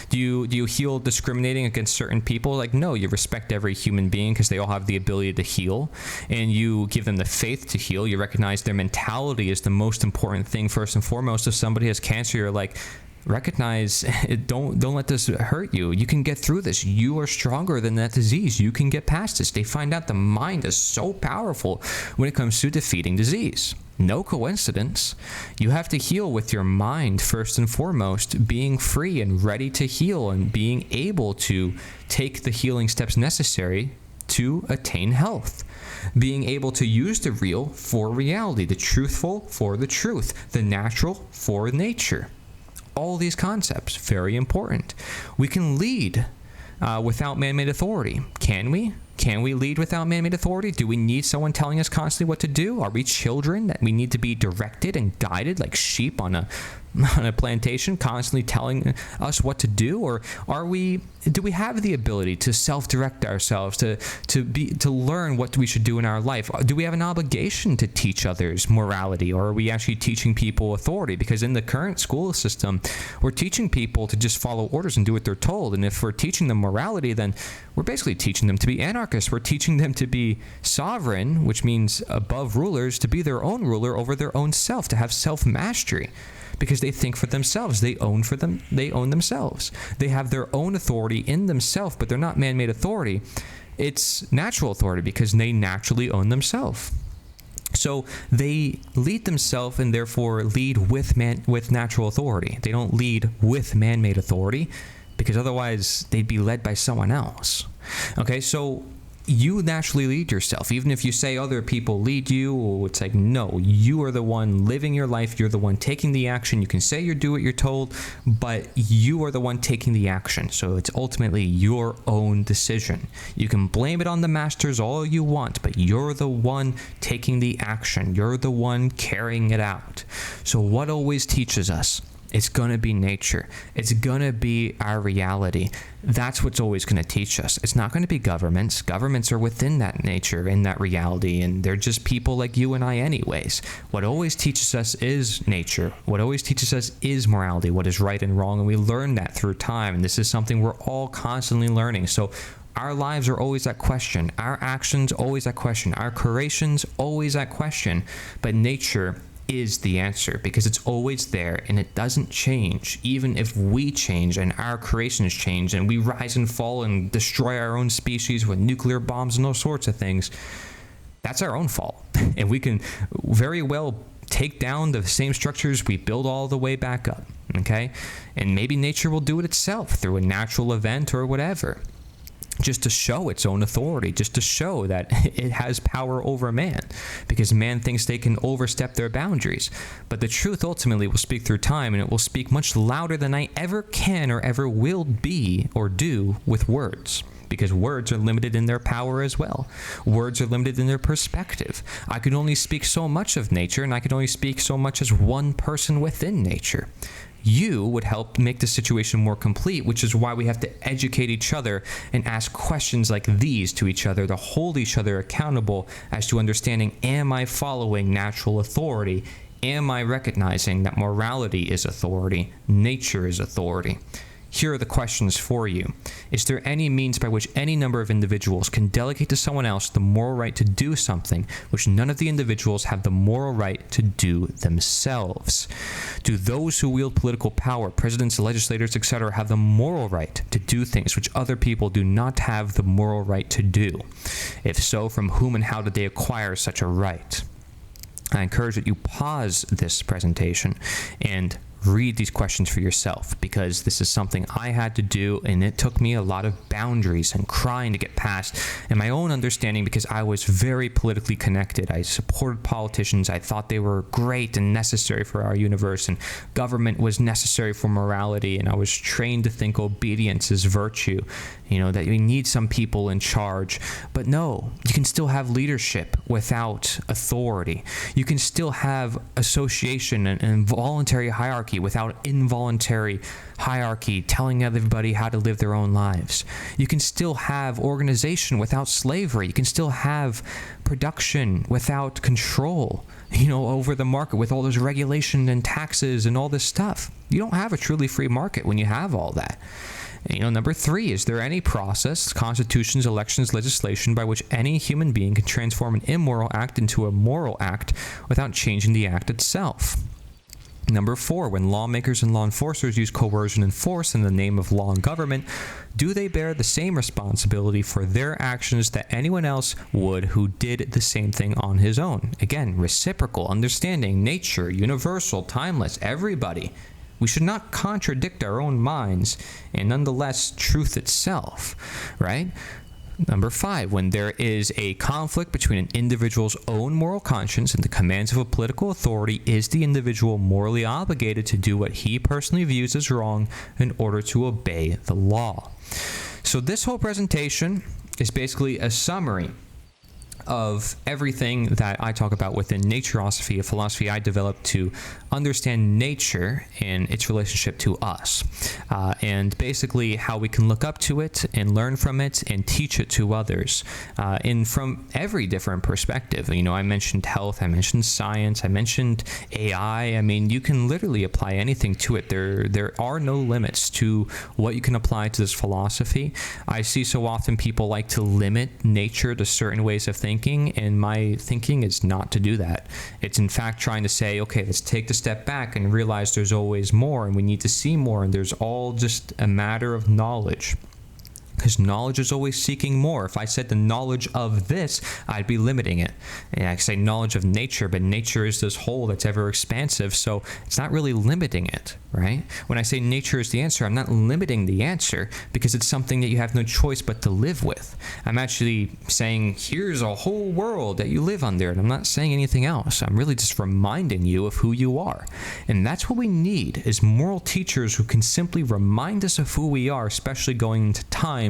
Do you heal discriminating against certain people? Like, no, you respect every human being because they all have the ability to heal. And you give them the faith to heal. You recognize their mentality is the most important thing first and foremost. If somebody has cancer, you're like, recognize it. Don't let this hurt you. You can get through this. You are stronger than that disease. You can get past this. They find out the mind is so powerful when it comes to defeating disease. No coincidence. You have to heal with your mind first and foremost, being free and ready to heal and being able to take the healing steps necessary to attain health. Being able to use the real for reality, the truthful for the truth, the natural for nature. All these concepts, very important. We can lead without man-made authority. Can we? Can we lead without man-made authority? Do we need someone telling us constantly what to do? Are we children that we need to be directed and guided like sheep on a plantation, constantly telling us what to do? Or do we have the ability to self-direct ourselves, to learn what we should do in our life? Do we have an obligation to teach others morality, or are we actually teaching people authority? Because in the current school system, we're teaching people to just follow orders and do what they're told. And if we're teaching them morality, then we're basically teaching them to be anarchists. We're teaching them to be sovereign, which means above rulers, to be their own ruler over their own self, to have self-mastery. Because they think for themselves. They own themselves. They have their own authority in themselves, but they're not man-made authority. It's natural authority because they naturally own themselves. So they lead themselves and therefore lead with natural authority. They don't lead with man-made authority because otherwise they'd be led by someone else. Okay, so you naturally lead yourself. Even if you say other people lead you, it's like, no, you are the one living your life. You're the one taking the action. You can say you do what you're told, but you are the one taking the action. So it's ultimately your own decision. You can blame it on the masters all you want, but you're the one taking the action. You're the one carrying it out. So what always teaches us? It's going to be nature. It's going to be our reality. That's what's always going to teach us. It's not going to be governments. Governments are within that nature, in that reality, and they're just people like you and I anyways. What always teaches us is nature. What always teaches us is morality, what is right and wrong, and we learn that through time, and this is something we're all constantly learning. So our lives are always that question. Our actions, always that question. Our creations, always that question. But nature is the answer because it's always there and it doesn't change. Even if we change and our creations change and we rise and fall and destroy our own species with nuclear bombs and all sorts of things, that's our own fault. And we can very well take down the same structures we build all the way back up, okay? And maybe nature will do it itself through a natural event or whatever, just to show its own authority, just to show that it has power over man, because man thinks they can overstep their boundaries. But the truth ultimately will speak through time, and it will speak much louder than I ever can or ever will be or do with words, because words are limited in their power as well. Words are limited in their perspective. I can only speak so much of nature, and I can only speak so much as one person within nature. You would help make the situation more complete, which is why we have to educate each other and ask questions like these to each other to hold each other accountable as to understanding, am I following natural authority? Am I recognizing that morality is authority, nature is authority? Here are the questions for you. Is there any means by which any number of individuals can delegate to someone else the moral right to do something which none of the individuals have the moral right to do themselves? Do those who wield political power, presidents, legislators, etc., have the moral right to do things which other people do not have the moral right to do? If so, from whom and how did they acquire such a right? I encourage that you pause this presentation and read these questions for yourself, because this is something I had to do, and it took me a lot of boundaries and crying to get past, and my own understanding, because I was very politically connected. I supported politicians. I thought they were great and necessary for our universe, and government was necessary for morality, and I was trained to think obedience is virtue, that we need some people in charge. But no, you can still have leadership without authority. You can still have association and involuntary hierarchy without involuntary hierarchy telling everybody how to live their own lives. You can still have organization without slavery. You can still have production without control, over the market with all those regulation and taxes and all this stuff. You don't have a truly free market when you have all that. Number 3, is there any process, constitutions, elections, legislation by which any human being can transform an immoral act into a moral act without changing the act itself? Number 4, when lawmakers and law enforcers use coercion and force in the name of law and government, do they bear the same responsibility for their actions that anyone else would who did the same thing on his own? Again, reciprocal, understanding, nature, universal, timeless, everybody. We should not contradict our own minds and nonetheless truth itself, right? Number 5, when there is a conflict between an individual's own moral conscience and the commands of a political authority, is the individual morally obligated to do what he personally views as wrong in order to obey the law? So this whole presentation is basically a summary of everything that I talk about within naturosophy, a philosophy I developed to understand nature and its relationship to us, and basically how we can look up to it and learn from it and teach it to others, and from every different perspective. You know, I mentioned health, I mentioned science, I mentioned AI. I mean, you can literally apply anything to it. There are no limits to what you can apply to this philosophy. I see so often people like to limit nature to certain ways of thinking, and my thinking is not to do that. It's in fact trying to say, okay, let's take the step back and realize there's always more, and we need to see more, and there's all just a matter of knowledge. Because knowledge is always seeking more. If I said the knowledge of this, I'd be limiting it. And I say knowledge of nature, but nature is this whole that's ever expansive, so it's not really limiting it, right? When I say nature is the answer, I'm not limiting the answer because it's something that you have no choice but to live with. I'm actually saying, here's a whole world that you live under, and I'm not saying anything else. I'm really just reminding you of who you are. And that's what we need, is moral teachers who can simply remind us of who we are, especially going into times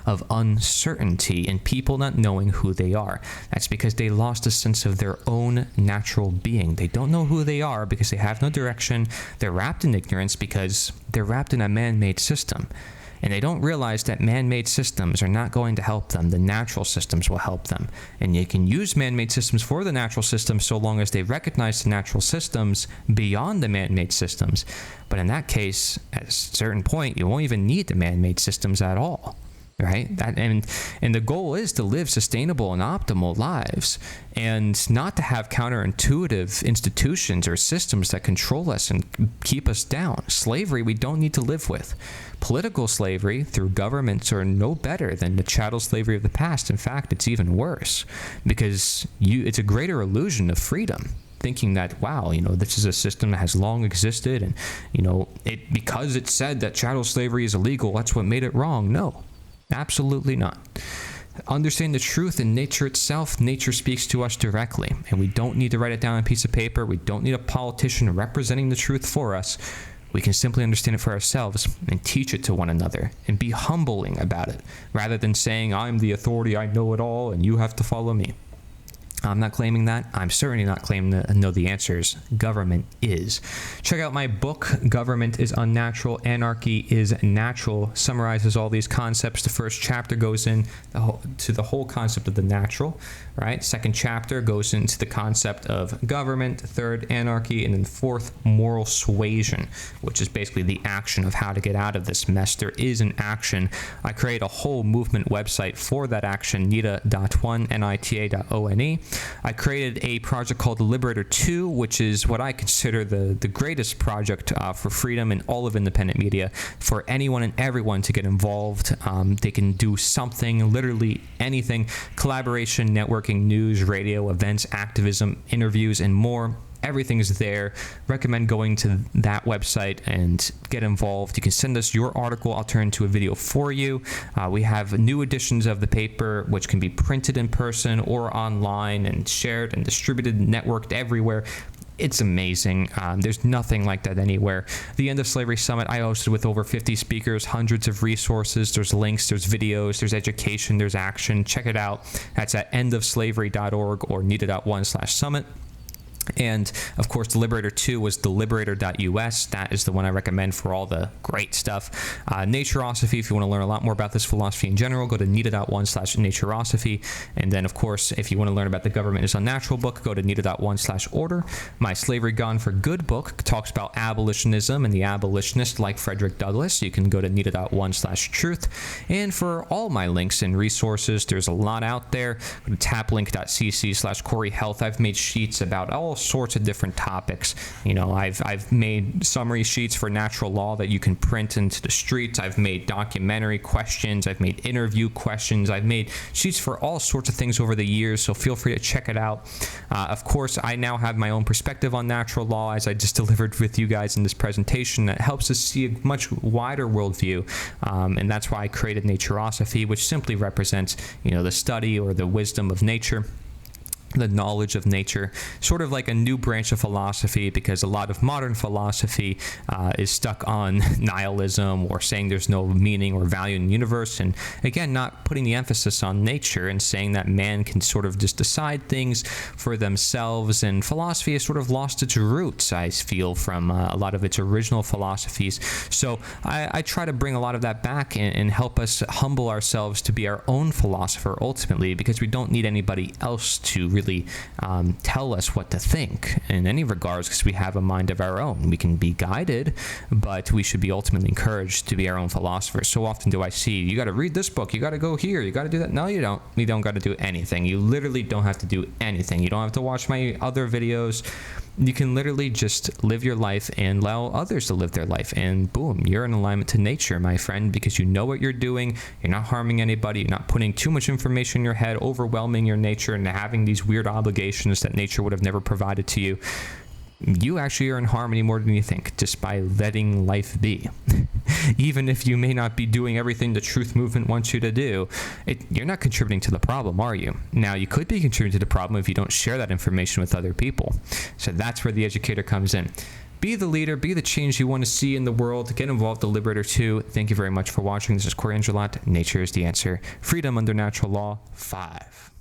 of uncertainty and people not knowing who they are. That's because they lost a sense of their own natural being. They don't know who they are because they have no direction. They're wrapped in ignorance because they're wrapped in a man-made system. And they don't realize that man-made systems are not going to help them. The natural systems will help them. And you can use man-made systems for the natural systems so long as they recognize the natural systems beyond the man-made systems. But in that case, at a certain point, you won't even need the man-made systems at all. Right? And the goal is to live sustainable and optimal lives, and not to have counterintuitive institutions or systems that control us and keep us down. Slavery we don't need to live with. Political slavery through governments are no better than the chattel slavery of the past. In fact, it's even worse, because it's a greater illusion of freedom, thinking that, wow, you know, this is a system that has long existed, and, you know, because it said that chattel slavery is illegal, that's what made it wrong. No. Absolutely not. Understand the truth in nature itself. Nature speaks to us directly, and we don't need to write it down on a piece of paper. We don't need a politician representing the truth for us. We can simply understand it for ourselves and teach it to one another and be humbling about it, rather than saying, I'm the authority, I know it all, and you have to follow me. I'm not claiming that. I'm certainly not claiming to know the answers. Government is. Check out my book, Government is Unnatural, Anarchy is Natural. Summarizes all these concepts. The first chapter goes into the whole concept of the natural, right? Second chapter goes into the concept of government. Third, anarchy. And then fourth, moral suasion, which is basically the action of how to get out of this mess. There is an action. I create a whole movement website for that action, nita.one, nita.one. I created a project called the Liberator 2, which is what I consider the greatest project for freedom in all of independent media, for anyone and everyone to get involved. They can do something, literally anything: collaboration, networking, news, radio, events, activism, interviews, and more. Everything is there. Recommend going to that website and get involved. You can send us your article. I'll turn into a video for you. We have new editions of the paper, which can be printed in person or online and shared and distributed, networked everywhere. It's amazing. There's nothing like that anywhere. The End of Slavery Summit I hosted with over 50 speakers, hundreds of resources. There's links, there's videos, there's education, there's action. Check it out. That's at endofslavery.org or nita.one/summit. And, of course, the Liberator 2 was the liberator.us. That is the one I recommend for all the great stuff. Naturosophy, if you want to learn a lot more about this philosophy in general, go to nita.one/naturosophy. And then, of course, if you want to learn about the Government is Unnatural book, go to nita.one/order. My Slavery Gone for Good book talks about abolitionism and the abolitionist, like Frederick Douglass. You can go to nita.one/truth. And for all my links and resources, there's a lot out there. Go to taplink.cc/CoryHealth. I've made sheets about all sorts of different topics. You know, I've made summary sheets for natural law that you can print into the streets. I've made documentary questions. I've made interview questions. I've made sheets for all sorts of things over the years, so feel free to check it out. Of course, I now have my own perspective on natural law, as I just delivered with you guys in this presentation, that helps us see a much wider worldview, and that's why I created Naturosophy, which simply represents, you know, the study or the wisdom of nature, the knowledge of nature, sort of like a new branch of philosophy, because a lot of modern philosophy is stuck on nihilism, or saying there's no meaning or value in the universe, and again, not putting the emphasis on nature and saying that man can sort of just decide things for themselves. And philosophy has sort of lost its roots, I feel, from a lot of its original philosophies. So I try to bring a lot of that back and help us humble ourselves to be our own philosopher ultimately, because we don't need anybody else to really tell us what to think in any regards, because we have a mind of our own. We can be guided, but we should be ultimately encouraged to be our own philosophers. So often do I see, you got to read this book, you got to go here, you got to do that. No, you don't. You don't got to do anything. You literally don't have to do anything. You don't have to watch my other videos. You can literally just live your life and allow others to live their life, and boom, you're in alignment to nature, my friend, because you know what you're doing. You're not harming anybody. You're not putting too much information in your head, overwhelming your nature, and having these weird obligations that nature would have never provided to you. You actually are in harmony more than you think, just by letting life be. Even if you may not be doing everything the truth movement wants you to do, you're not contributing to the problem, are you? Now, you could be contributing to the problem if you don't share that information with other people. So that's where the educator comes in. Be the leader, be the change you want to see in the world. Get involved, the liberator too. Thank you very much for watching. This is Cory Edmund Endrulat. Nature is the answer. Freedom under natural law 5.